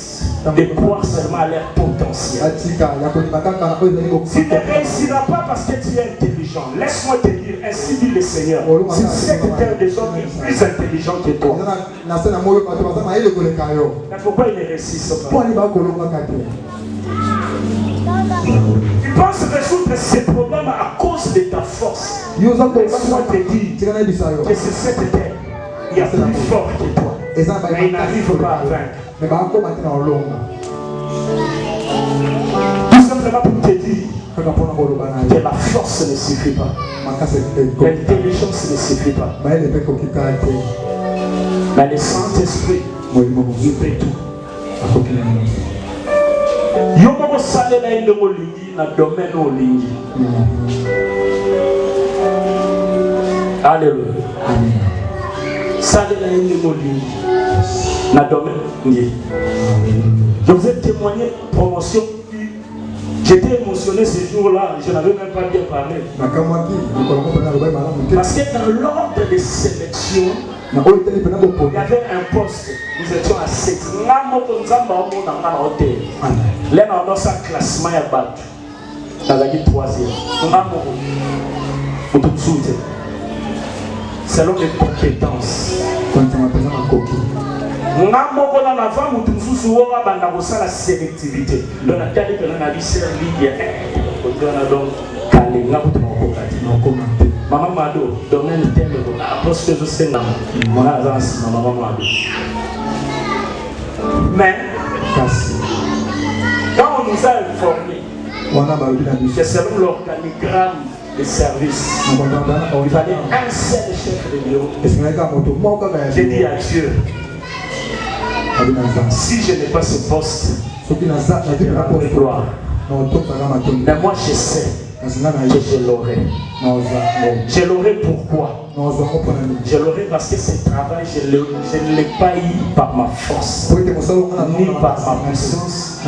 de croire seulement à leur potentiel. Si tu ne réussiras pas parce que tu es intelligent, laisse-moi te dire, ainsi dit le Seigneur, si cette terre des hommes est plus intelligent que toi, pourquoi ils ne réussissent pas? Tu penses résoudre ces problèmes à cause de ta force. Laisse-moi te dire que c'est cette terre, il y a plus fort que toi. Mais il n'arrive pas à vaincre. Tout simplement pour te dire que la force ne suffit pas. L'intelligence ne suffit pas. Mais le Saint-Esprit, il fait tout. Yomo salela inde molingi na domaine olingi. Alléluia. Salela inde molingi na domaine olingi. Je vous ai témoigné promotion. J'étais émotionné ce jour-là, je n'avais même pas bien parlé. Parce que dans l'ordre de sélection, il y avait un poste, nous étions à 7. Là, on a un classement à battre. Dans la 3e. Selon les compétences. On a la sélectivité. Donc, la qualité de la vie, c'est Maman Mado, domaine tel, approche que je sais, maman Mado. Mais, quand on nous a informé que selon l'organigramme des services, il fallait un seul chef de bureau, j'ai dit à Dieu, si je n'ai pas ce poste, je ne vais pas pour gloire. Mais moi je sais que je l'aurai. Je l'aurai pourquoi? Je l'aurai parce que ce travail, je ne l'ai pas eu par ma force, ni par ma puissance,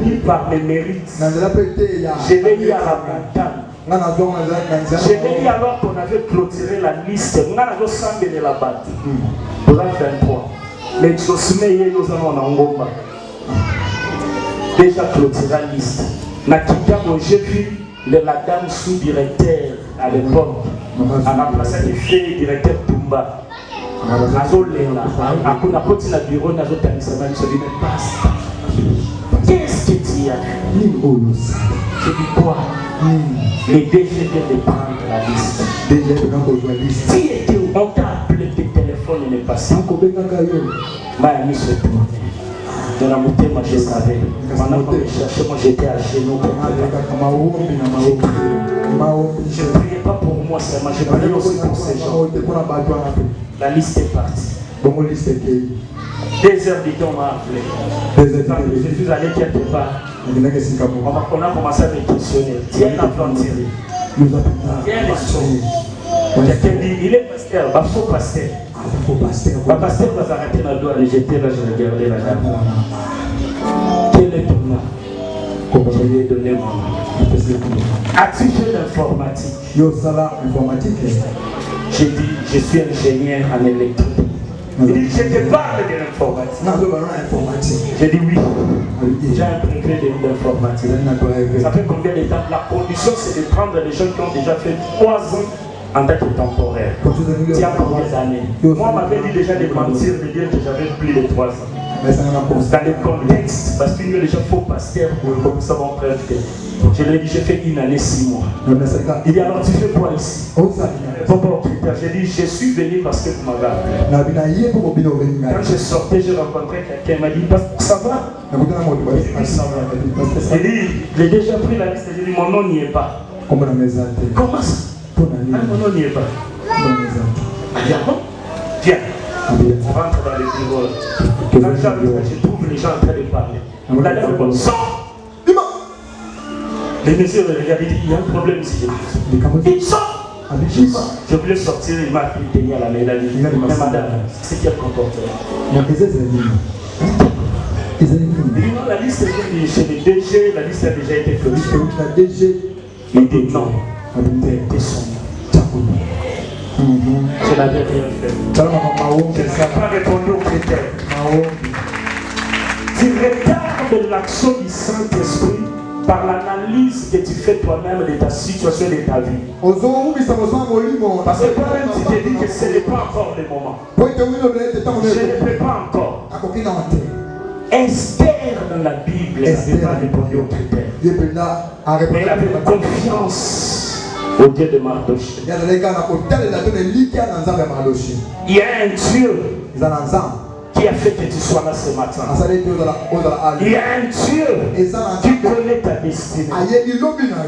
ni par mes mérites. Je l'ai eu à la montagne. Je l'ai eu alors qu'on avait clôturé la liste. On avait semblé de la battre. Pour la 23. Mais Josmeye nous avons en Ngomba. Déjà clôturé la liste. J'ai vu la dame sous-directeur à l'époque. À la place de fait directeur Pumba. Qu'est-ce que tu as? Je dis quoi? Les DG viennent de prendre la liste. Tu étais où? On t'a appelé, tes téléphones n'est pas passé. Dans la montée, moi je savais. Pendant qu'on me cherchait, moi j'étais à genoux. Je ne priais pas pour moi seulement, je priais aussi pour ces gens. La liste est partie. 2 heures du temps, on m'a appelé. Je suis allé quelque part. On a commencé à me questionner. Tiens la frontière. Tiens les choses. Quelqu'un dit, il est pasteur, il faut pasteur. Le pasteur va s'arrêter dans le doigt, le jeter, là je regardais la dame. Quel est ton nom? Je lui ai donné mon nom. As-tu fait l'informatique? J'ai dit, je suis ingénieur en électronique. Il dit, je te parle de l'informatique. J'ai dit oui. J'ai un degré d'informatique. Ça fait combien de temps? La condition, c'est de prendre les gens qui ont déjà fait 3 ans en tant que temporaire. Il y a combien d'années? Moi, on m'avait dit déjà de mentir, de dire que j'avais plus de 3 ans. Dans le contexte, parce que les gens faux pasteur comme ça vont prendre. Je lui ai dit, j'ai fait 1 année 6 mois. Il dit, alors tu fais quoi ici? J'ai dit, je suis venu parce que vous m'avez appelé. Quand je sortais, j'ai rencontré quelqu'un, il m'a dit, ça va? Il dit, j'ai déjà pris la liste, j'ai dit, mon nom n'y est pas. Comment ça? Mon nom n'y est pas. Viens. On rentre dans les bureaux. Quand je trouve les gens en train de parler. La dame me dit, sors! Les messieurs me regardent, il dit, il y a un problème ici. Il sort! Je voulais sortir, il m'a appelé à la main. Il a dit, mais madame, c'est quel comportement? La liste est chez les DG, la liste a déjà été clôturée. Il dit non, t'es son nom. Je n'avais rien fait. Je n'ai pas répondu aux critères. Tu retardes l'action du Saint-Esprit par l'analyse que tu fais toi-même de ta situation et de ta vie. Parce que toi-même tu te dis que ce n'est pas encore le moment. Je ne peux pas encore. Esther dans la Bible n'avait pas répondu aux critères. Mais elle avait confiance au Dieu de Mardochée. Il y a un Dieu qui a fait que tu sois là ce matin. Il y a un Dieu qui connaît ta destinée.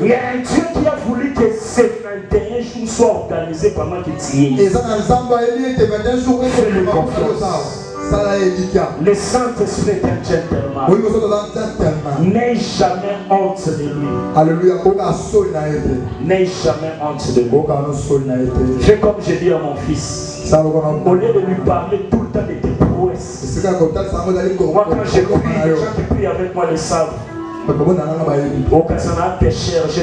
Il y a un Dieu qui a voulu que ces 21 jours soient organisés pendant que tu y es. Fais-le confiance. Le Saint-Esprit est un gentleman. N'aie jamais honte de lui. Alléluia. N'aie jamais honte de lui. Fais comme je dis à mon fils. Au lieu de lui parler tout le temps de tes prouesses. Moi quand je prie, les gens qui prient avec moi le savent. Au cas où on a péché, je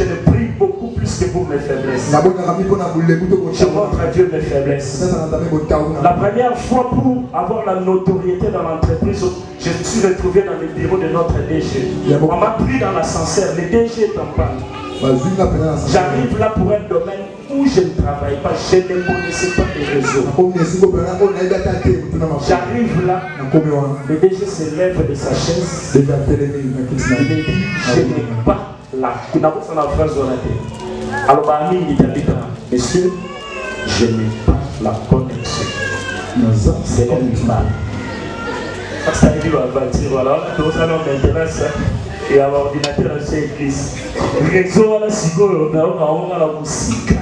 ne prie beaucoup plus que pour mes faiblesses. Je montre à Dieu mes faiblesses. La première fois pour avoir la notoriété dans l'entreprise, je me suis retrouvé dans le bureau de notre DG. On m'a pris dans l'ascenseur, le DG est en panne. J'arrive là pour un domaine où je ne travaille pas, je ne connaissais pas les réseaux. J'arrive là, le DG se lève de sa chaise, il me dit, je n'ai pas la alors, il dit, monsieur, je n'ai pas la connexion. C'est un mal. Ça veut dire, voilà, ça m'intéresse. Et à l'ordinateur dans cette église. Réseau à la sigolo, on a la musique.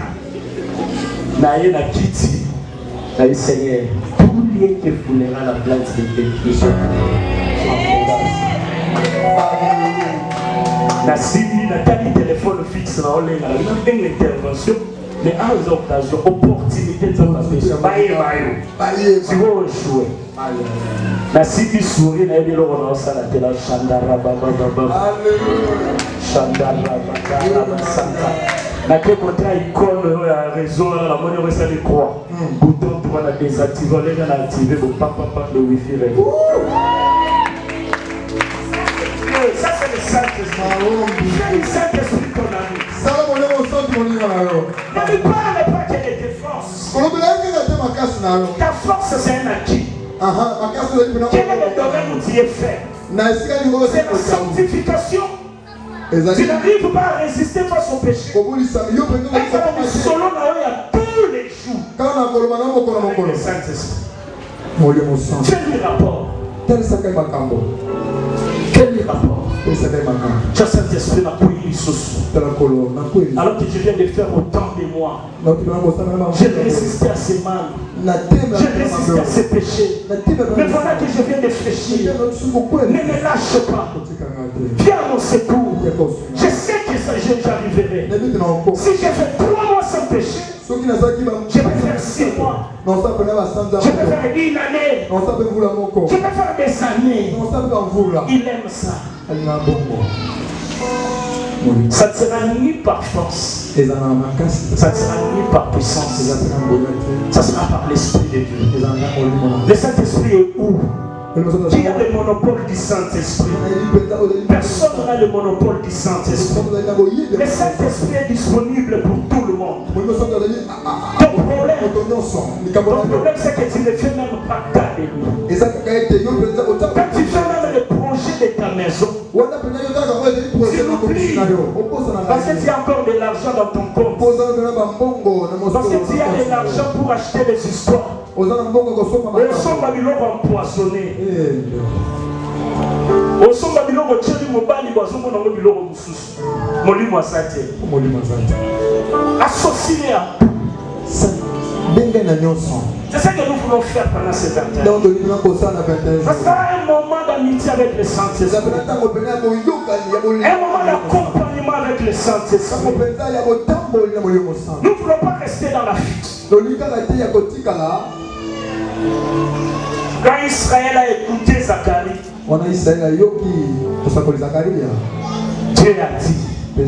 Naïe na kiti. Naïe Seigneur, tout lieu que foulera la place de Dieu. Na Sylvie, na tali téléphone fixe, na olé, na une intervention. Mais à l'occasion, opportunité de s'en passer. Tu vas jouer. La Sylvie sourit, na yébi loro na osala tela Chandara Baba Baba. Chandara Baba Santa. Na ke kontra icône ya réseau la monnaie resta les croix. Bouton tu vas la désactiver, on va l'activer pour papa le wifi. Ça c'est le Saint-Esprit. C'est le Saint-Esprit qu'on a mis. Ne lui parle pas qu'elle est tes forces. Ta force c'est un acquis. Quel est le domaine où tu es fait? C'est la sanctification. Tu n'arrives pas à résister face au péché. Solo il y a tous les jours. Avec le Saint-Esprit. Quel rapport? Quel rapport? Tu as Saint-Esprit n'a pas eu alors que je viens de faire autant de moi. J'ai résisté à ces mal. J'ai résisté à ces péchés. Mais voilà que je viens de fléchir. Ne me lâche pas. Viens à mon secours. Je sais que ça, j'arriverai. Si j'ai fait 3 mois sans péché, je peux faire 6 mois. Je peux faire 1 année. Je peux faire des années. Il aime ça. Ça ne sera ni par force, ça ne sera ni par puissance, ça sera par l'Esprit de Dieu. Le Saint-Esprit est où? Qui a le monopole du Saint-Esprit? Personne n'a le monopole du Saint-Esprit. Le Saint-Esprit est disponible pour tout le monde. Ton problème c'est que tu ne fais même pas cas de lui. Quand tu fais même le projet de ta maison, tu l'oublies. Parce que tu as encore de l'argent dans ton compte. Parce que tu as de l'argent pour acheter des histoires. Au sommet de l'eau empoisonné. Au sommet de l'eau associé à c'est ça que nous voulons faire pendant ces 20 ans. Ça sera un moment d'amitié avec le Saint-Esprit. Un moment d'accompagnement avec le Saint-Esprit. Nous ne voulons pas rester dans la fuite. Quand Israël a écouté Zacharie, Dieu a dit que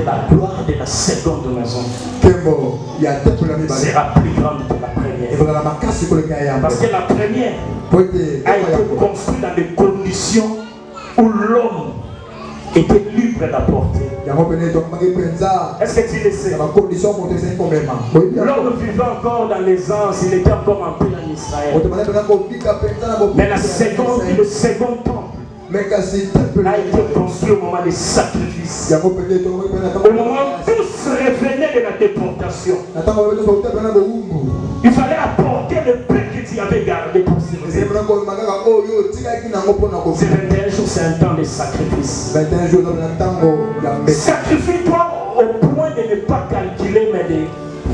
la gloire de la seconde maison sera plus grande que la première. Parce que la première a été construite dans des conditions où l'homme était libre d'apporter. Est-ce que tu le sais? L'homme vivait encore dans les anges, il était encore en paix en Israël. Mais le second temple a été construit au moment des sacrifices. Au moment où tous revenaient de la déportation, il fallait apporter le peu que tu avais gardé pour ce c'est 21 jours, c'est un temps de sacrifice. Sacrifie-toi au point de ne pas calculer, mais de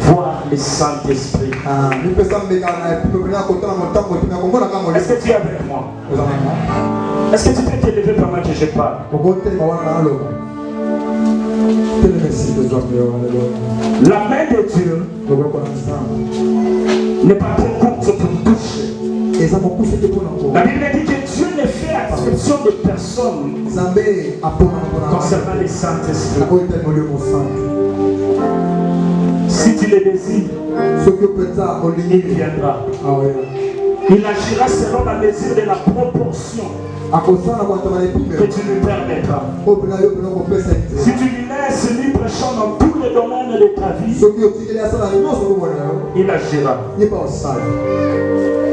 voir le Saint-Esprit. Est-ce que tu es avec moi? Est-ce que tu peux te lever pendant que je parle? La main de Dieu n'est pas très courte pour toucher. La Bible dit que Dieu ne fait exception de personne concernant le Saint-Esprit. Si tu le désires, il viendra. Il agira selon la mesure de la proportion que tu lui permettras. Si tu lui laisses libre champ dans tous les domaines de ta vie, il agira.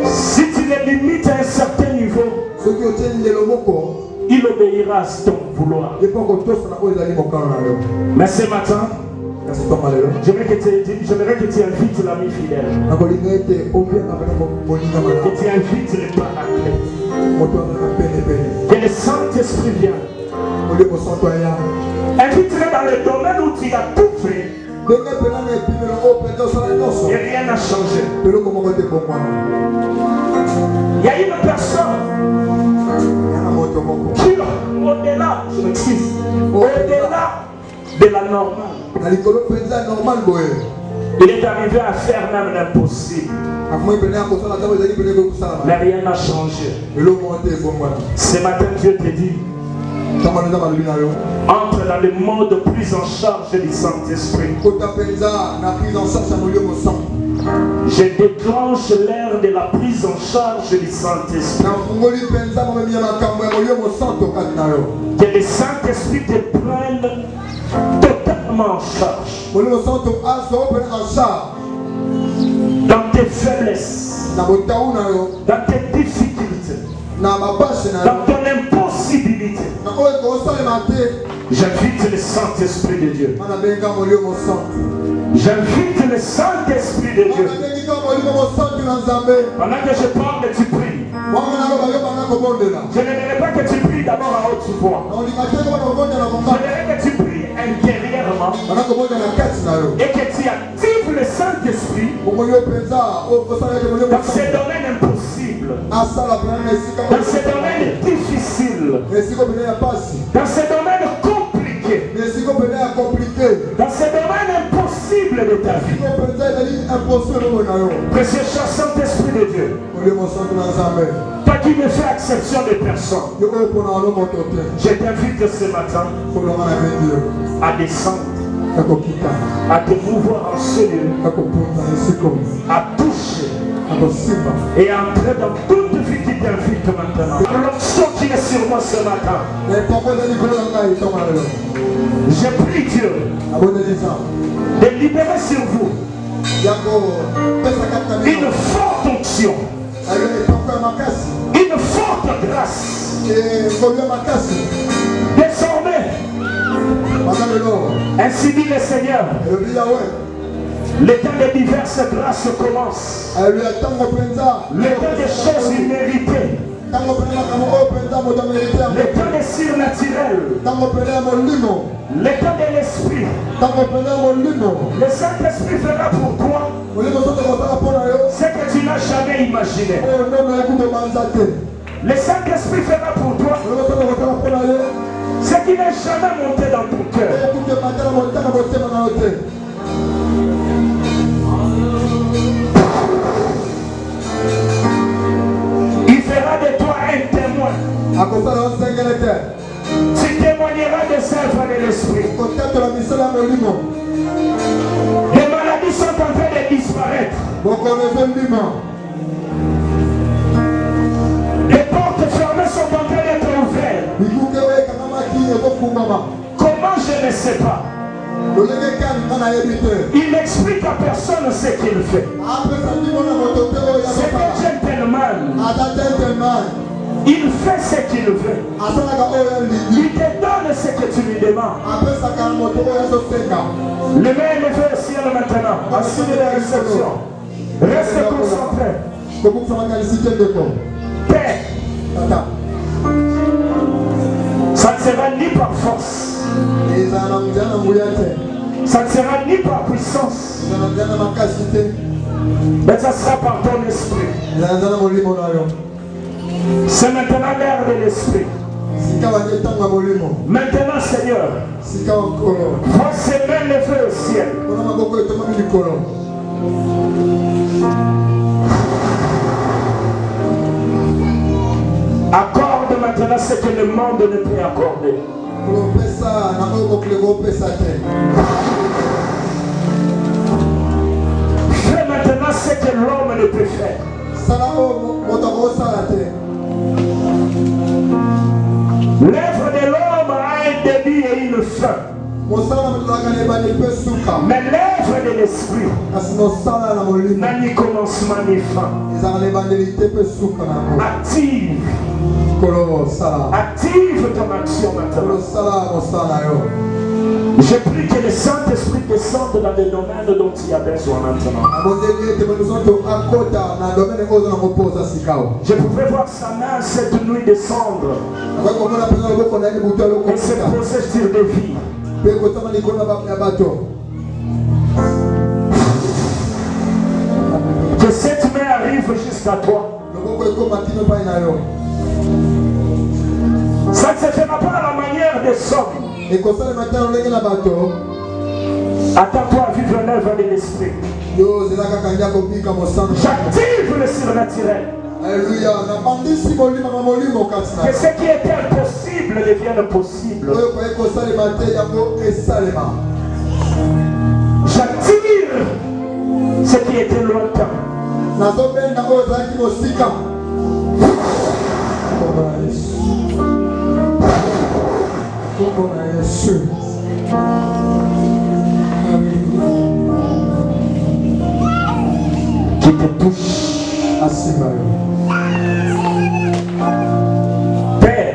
Si tu le limites à un certain niveau, il obéira à ton vouloir. Mais ce matin, j'aimerais que tu invites l'ami fidèle, que tu invites le paraclète, que le Saint-Esprit vienne. Invite-le dans le domaine où tu as tout fait et rien n'a changé. Il y a une personne qui, au-delà de la normale, il est arrivé à faire même l'impossible. Mais rien n'a changé. Ce matin, Dieu te dit, entre dans le mode prise en charge du Saint-Esprit. Je déclenche l'ère de la prise en charge du Saint-Esprit. Que le Saint-Esprit te prenne totalement en charge. Dans tes faiblesses, dans tes difficultés, dans ton impossibilité. J'invite le Saint-Esprit de Dieu. J'invite le Saint-Esprit de Dieu. Pendant que je parle, tu pries. Je n'aimerais pas que tu pries d'abord à haute voix. J'aimerais que tu pries intérieurement et que tu actives le Saint-Esprit dans ces domaines impossibles, dans ces domaines difficiles, dans ces domaines compliqués, dans ces domaines impossibles de ta vie. Précieux cher Saint-Esprit de Dieu, toi qui ne fais exception de personne, je t'invite ce matin à descendre, à te mouvoir en ce lieu, à toucher et à entrer dans toute vie qui t'invite maintenant. L'onction qui est sur moi ce matin, je prie Dieu de libérer sur vous une forte onction, une forte grâce. Désormais, ainsi dit le Seigneur, le temps de diverses grâces commence. Le temps des choses imméritées. Le temps des surnaturels. Le temps de l'esprit. Le Saint-Esprit fera pour toi ce que tu n'as jamais imaginé. Le Saint-Esprit fera pour toi ce qui n'est jamais monté dans ton cœur. Il fera de toi un témoin. Tu témoigneras des œuvres de l'esprit. Les maladies sont en train de disparaître. Les portes fermées sont en train d'être ouvertes. Comment je ne sais pas. Il n'explique à personne ce qu'il fait. C'est un gentleman. Il fait ce qu'il veut. Il te donne ce que tu lui demandes. Le main est levé au ciel maintenant. Assis de la réception. Reste concentré. Père. Ça ne sera ni par force. Ça ne sera ni par puissance. Mais ça sera par ton esprit. C'est maintenant l'ère de l'esprit. Maintenant, Seigneur, vois ses mains levées au ciel. Accorde maintenant ce que le monde ne peut accorder. Fais maintenant ce que l'homme ne peut faire. L'œuvre de l'homme a un début et une fin. Mais l'œuvre de l'esprit n'a ni commencement ni fin. Active ton action maintenant. Je prie que le Saint-Esprit descende dans les domaines dont il a besoin maintenant. Je pouvais voir sa main cette nuit descendre et se poser sur des vies. Que cette main arrive jusqu'à toi. Ça ne se fera pas à la manière des hommes. Attends-toi à vivre l'œuvre de l'esprit. J'active le surnaturel. Alléluia. Que ce qui était impossible devienne possible. J'attire ce qui était lointain. Qui te touche. Père,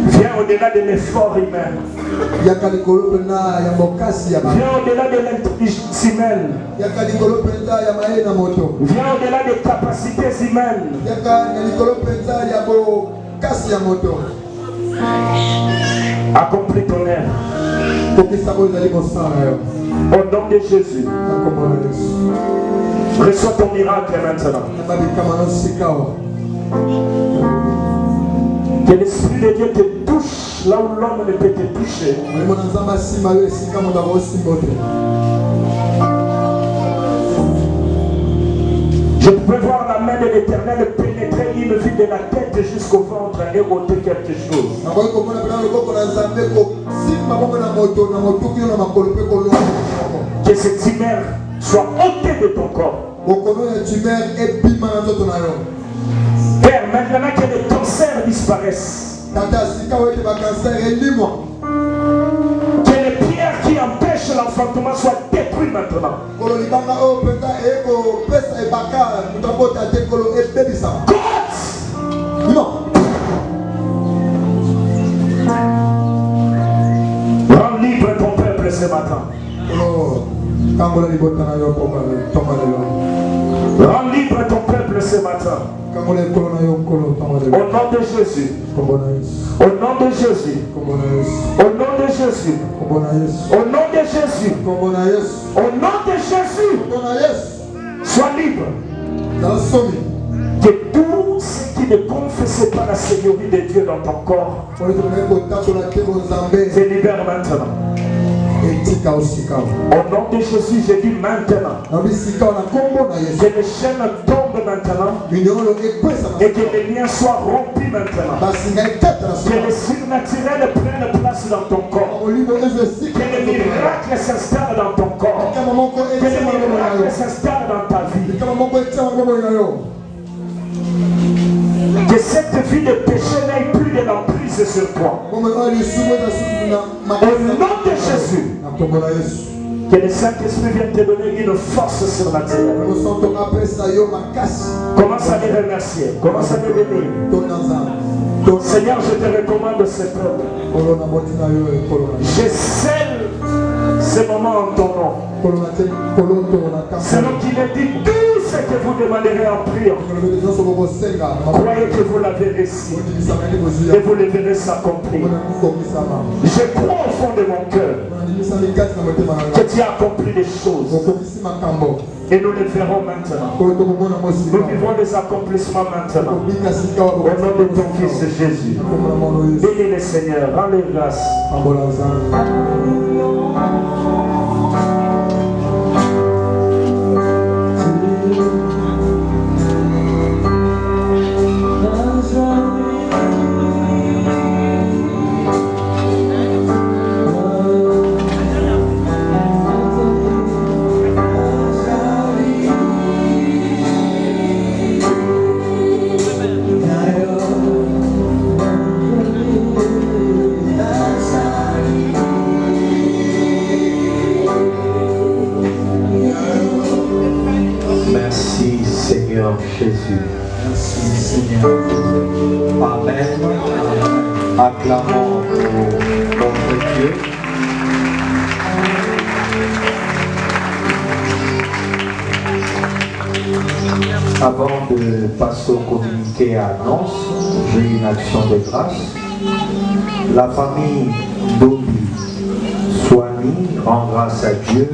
viens au-delà de l'effort humain. Viens au-delà de l'intelligence humaine. Viens au-delà des capacités humaines. Accomplis ton œuvre. Au nom de Jésus. Reçois ton miracle maintenant. Que l'Esprit de Dieu te touche là où l'homme ne peut te toucher. Je peux voir la main de l'Éternel pénétrer une vie de la tête jusqu'au ventre et ôter quelque chose. Que cette tumeur soit ôtée de ton corps. Père, maintenant que le cancer disparaisse, que les pierres qui empêchent l'enfantement soient détruites maintenant. Rends libre ton peuple ce matin. Rends libre ton peuple ce matin. Au nom de Jésus. Au nom de Jésus. Au nom de Jésus. Au nom de Jésus. Au nom de Jésus. Sois libre. Que tout ce qui ne confesse pas la Seigneurie de Dieu dans ton corps se libère maintenant. Au nom de Jésus, je dis maintenant que les chaînes tombent maintenant et que les liens soient rompus maintenant. Que le surnaturel prenne place dans ton corps. Que le miracle s'installe dans ton corps. Que le miracle s'installe dans ta vie. Que cette vie de péché n'ait plus de l'emprise sur toi. Au nom de Jésus. Que le Saint-Esprit vienne te donner une force surnaturelle. Commence à les remercier. Commence à les bénir. Seigneur, je te recommande ce peuple. Je scelle ce moment en ton nom. Selon qu'il est dit, tout ce que vous demanderez en prière, croyez que vous l'avez reçu et vous le verrez s'accomplir. Je crois au fond de mon cœur que tu as accompli des choses et nous les verrons maintenant. Nous vivons les accomplissements maintenant. Au nom de ton Fils Jésus. Bénis le Seigneur, rends les grâces. Jésus. Merci Seigneur. Amen. Acclamons notre Dieu. Avant de passer au communiqué à annonce, j'ai une action de grâce. La famille d'Obi Soigny rend grâce à Dieu,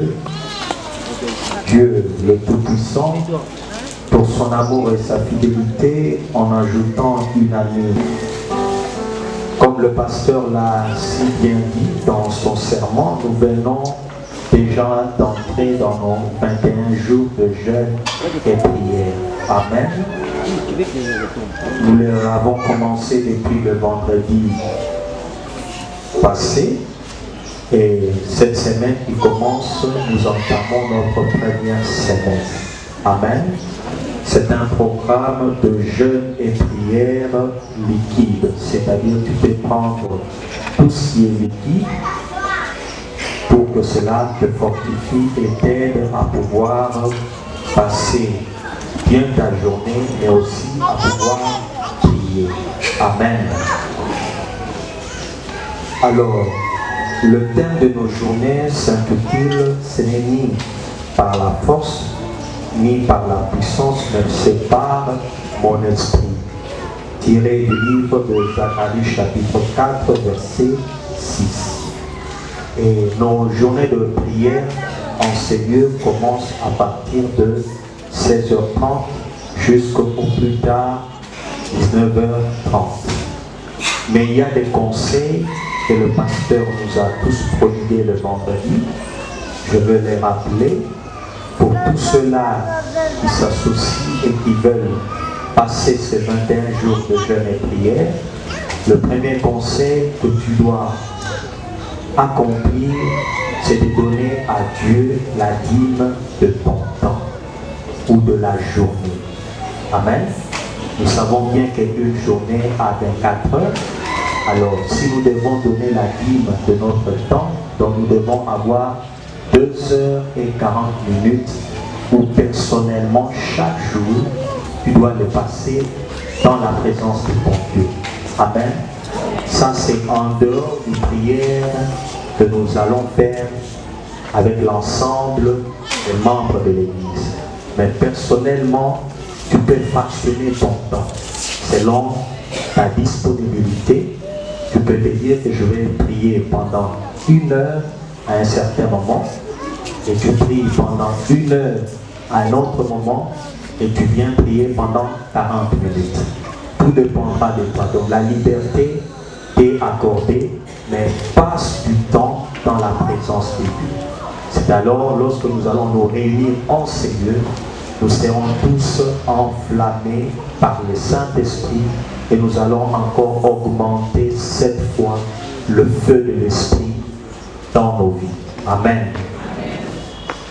Dieu le Tout-Puissant, pour son amour et sa fidélité en ajoutant une année. Comme le pasteur l'a si bien dit dans son sermon, nous venons déjà d'entrer dans nos 21 jours de jeûne et prière. Amen. Nous les avons commencé depuis le vendredi passé et cette semaine qui commence, nous entamons notre première semaine. Amen. C'est un programme de jeûne et prière liquide, c'est-à-dire tu peux prendre tout ce qui est liquide pour que cela te fortifie et t'aide à pouvoir passer bien ta journée, mais aussi à pouvoir prier. Amen. Alors, le thème de nos journées s'intitule « Ce n'est ni par la force, ni par la puissance, mais c'est par mon esprit », tiré du livre de Zacharie chapitre 4, verset 6. Et nos journées de prière en ces lieux commencent à partir de 16h30 jusqu'au plus tard 19h30. Mais il y a des conseils que le pasteur nous a tous prodigués le vendredi. Je veux les rappeler pour tous ceux-là qui s'associent et qui veulent passer ces 21 jours de jeûne et prière. Le premier conseil que tu dois accomplir, c'est de donner à Dieu la dîme de ton temps ou de la journée. Amen. Nous savons bien qu'une journée a 24 heures. Alors, si nous devons donner la dîme de notre temps, donc nous devons avoir 2h40 où personnellement, chaque jour, tu dois le passer dans la présence de ton Dieu. Amen. Ça, c'est en dehors d'une prière que nous allons faire avec l'ensemble des membres de l'Église. Mais personnellement, tu peux fractionner ton temps selon ta disponibilité. Tu peux te dire que je vais prier pendant 1 heure à un certain moment, et tu pries pendant 1 heure à un autre moment, et tu viens prier pendant 40 minutes. Tout dépendra de toi. Donc la liberté t'est accordée, mais passe du temps dans dans la présence de Dieu. C'est alors, lorsque nous allons nous réunir en Seigneur, nous serons tous enflammés par le Saint-Esprit et nous allons encore augmenter cette fois le feu de l'Esprit dans nos vies. Amen.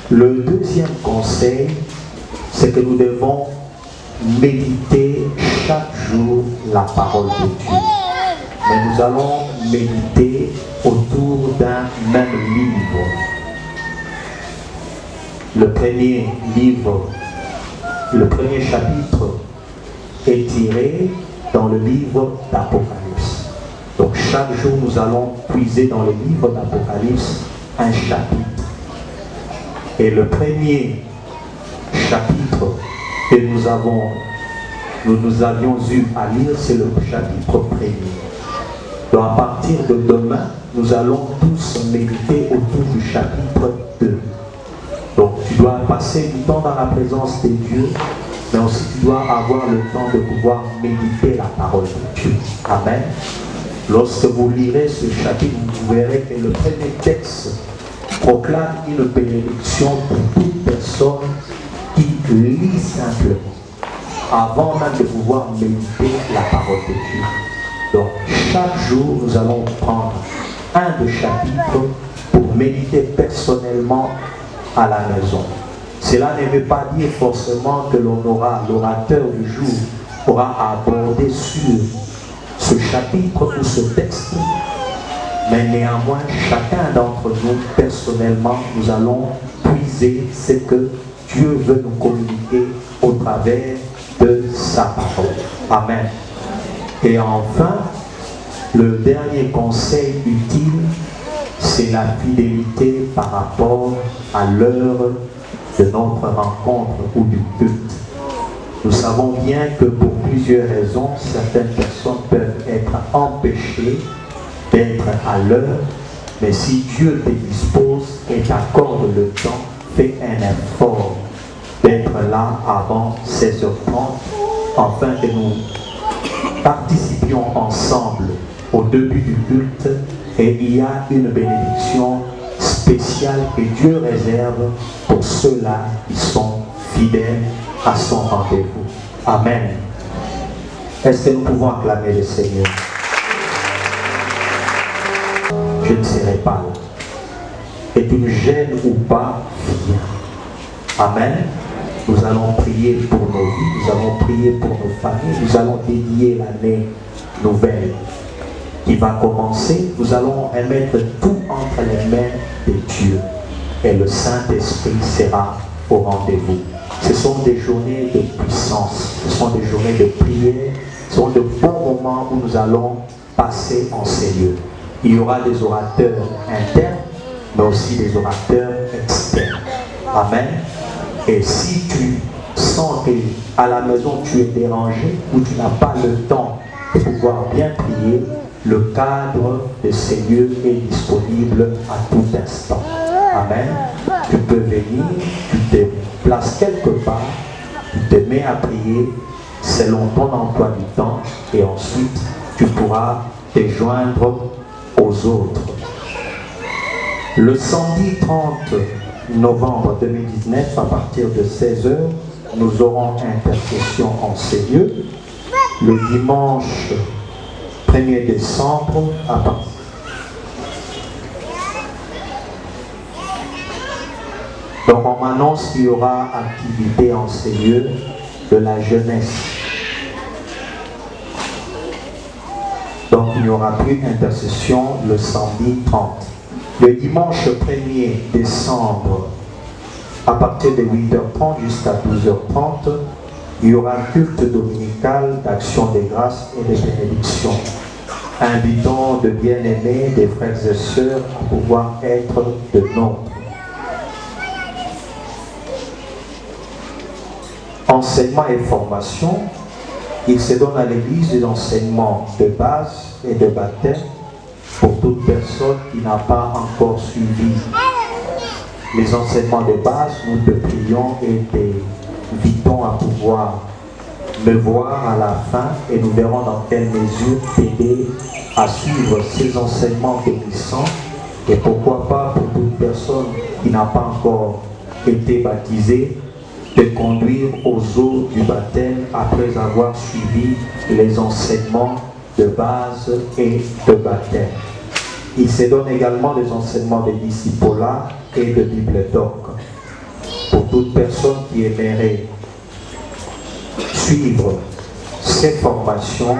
Le deuxième conseil, c'est que nous devons méditer chaque jour la parole de Dieu. Mais nous allons méditer autour d'un même livre. Le premier livre, le premier chapitre est tiré dans le livre d'Apocalypse. Donc chaque jour nous allons puiser dans le livre d'Apocalypse un chapitre. Et le premier chapitre que nous avions eu à lire, c'est le chapitre premier. Donc à partir de demain, nous allons tous méditer autour du chapitre 2. Donc tu dois passer du temps dans la présence de Dieu, mais aussi tu dois avoir le temps de pouvoir méditer la parole de Dieu. Amen. Lorsque vous lirez ce chapitre, vous verrez que le premier texte proclame une bénédiction pour toute personne qui lit simplement, avant même de pouvoir méditer la parole de Dieu. Donc chaque jour, nous allons prendre un des chapitres pour méditer personnellement à la maison. Cela ne veut pas dire forcément que l'orateur du jour aura abordé sur ce chapitre ou ce texte, mais néanmoins, chacun d'entre nous, personnellement, nous allons puiser ce que Dieu veut nous communiquer au travers de sa parole. Amen. Et enfin, le dernier conseil utile, c'est la fidélité par rapport à l'heure de notre rencontre ou du culte. Nous savons bien que pour plusieurs raisons, certaines personnes peuvent être empêchées d'être à l'heure, mais si Dieu te dispose et t'accorde le temps, fais un effort d'être là avant 16h30, afin que nous participions ensemble au début du culte, et il y a une bénédiction spéciale que Dieu réserve pour ceux-là qui sont fidèles à son rendez-vous. Amen. Est-ce que nous pouvons acclamer le Seigneur? Je ne serai pas là. Que tu me gênes ou pas, viens. Amen. Nous allons prier pour nos vies, nous allons prier pour nos familles, nous allons dédier l'année nouvelle qui va commencer. Nous allons mettre tout entre les mains de Dieu et le Saint-Esprit sera au rendez-vous. Ce sont des journées de puissance, ce sont des journées de prière, ce sont de bons moments où nous allons passer en Seigneur. Il y aura des orateurs internes, mais aussi des orateurs externes. Amen. Et si tu sens qu'à la maison tu es dérangé ou tu n'as pas le temps de pouvoir bien prier, le cadre de Seigneur est disponible à tout instant. Amen. Tu peux venir, tu te places quelque part, tu te mets à prier selon ton emploi du temps et ensuite tu pourras te joindre aux autres. Le samedi 30 novembre 2019, à partir de 16h, nous aurons intercession en Seigneur. Le dimanche 1er décembre, à partir donc on m'annonce qu'il y aura activité en Seigneur de la jeunesse. Donc il n'y aura plus d'intercession le samedi 30. Le dimanche 1er décembre, à partir de 8h30 jusqu'à 12h30, il y aura un culte dominical d'action des grâces et de bénédiction. Invitons de bien-aimés, des frères et sœurs à pouvoir être de nombre. Enseignement et formation, il se donne à l'Église des enseignements de base et de baptême pour toute personne qui n'a pas encore suivi les enseignements de base. Nous te prions et t'invitons à pouvoir me voir à la fin et nous verrons dans quelle mesure t'aider à suivre ces enseignements bénissants Et pourquoi pas pour toute personne qui n'a pas encore été baptisée, de conduire aux eaux du baptême après avoir suivi les enseignements de base et de baptême. Il se donne également des enseignements de discipolat et de Bible doc. Pour toute personne qui aimerait suivre ces formations,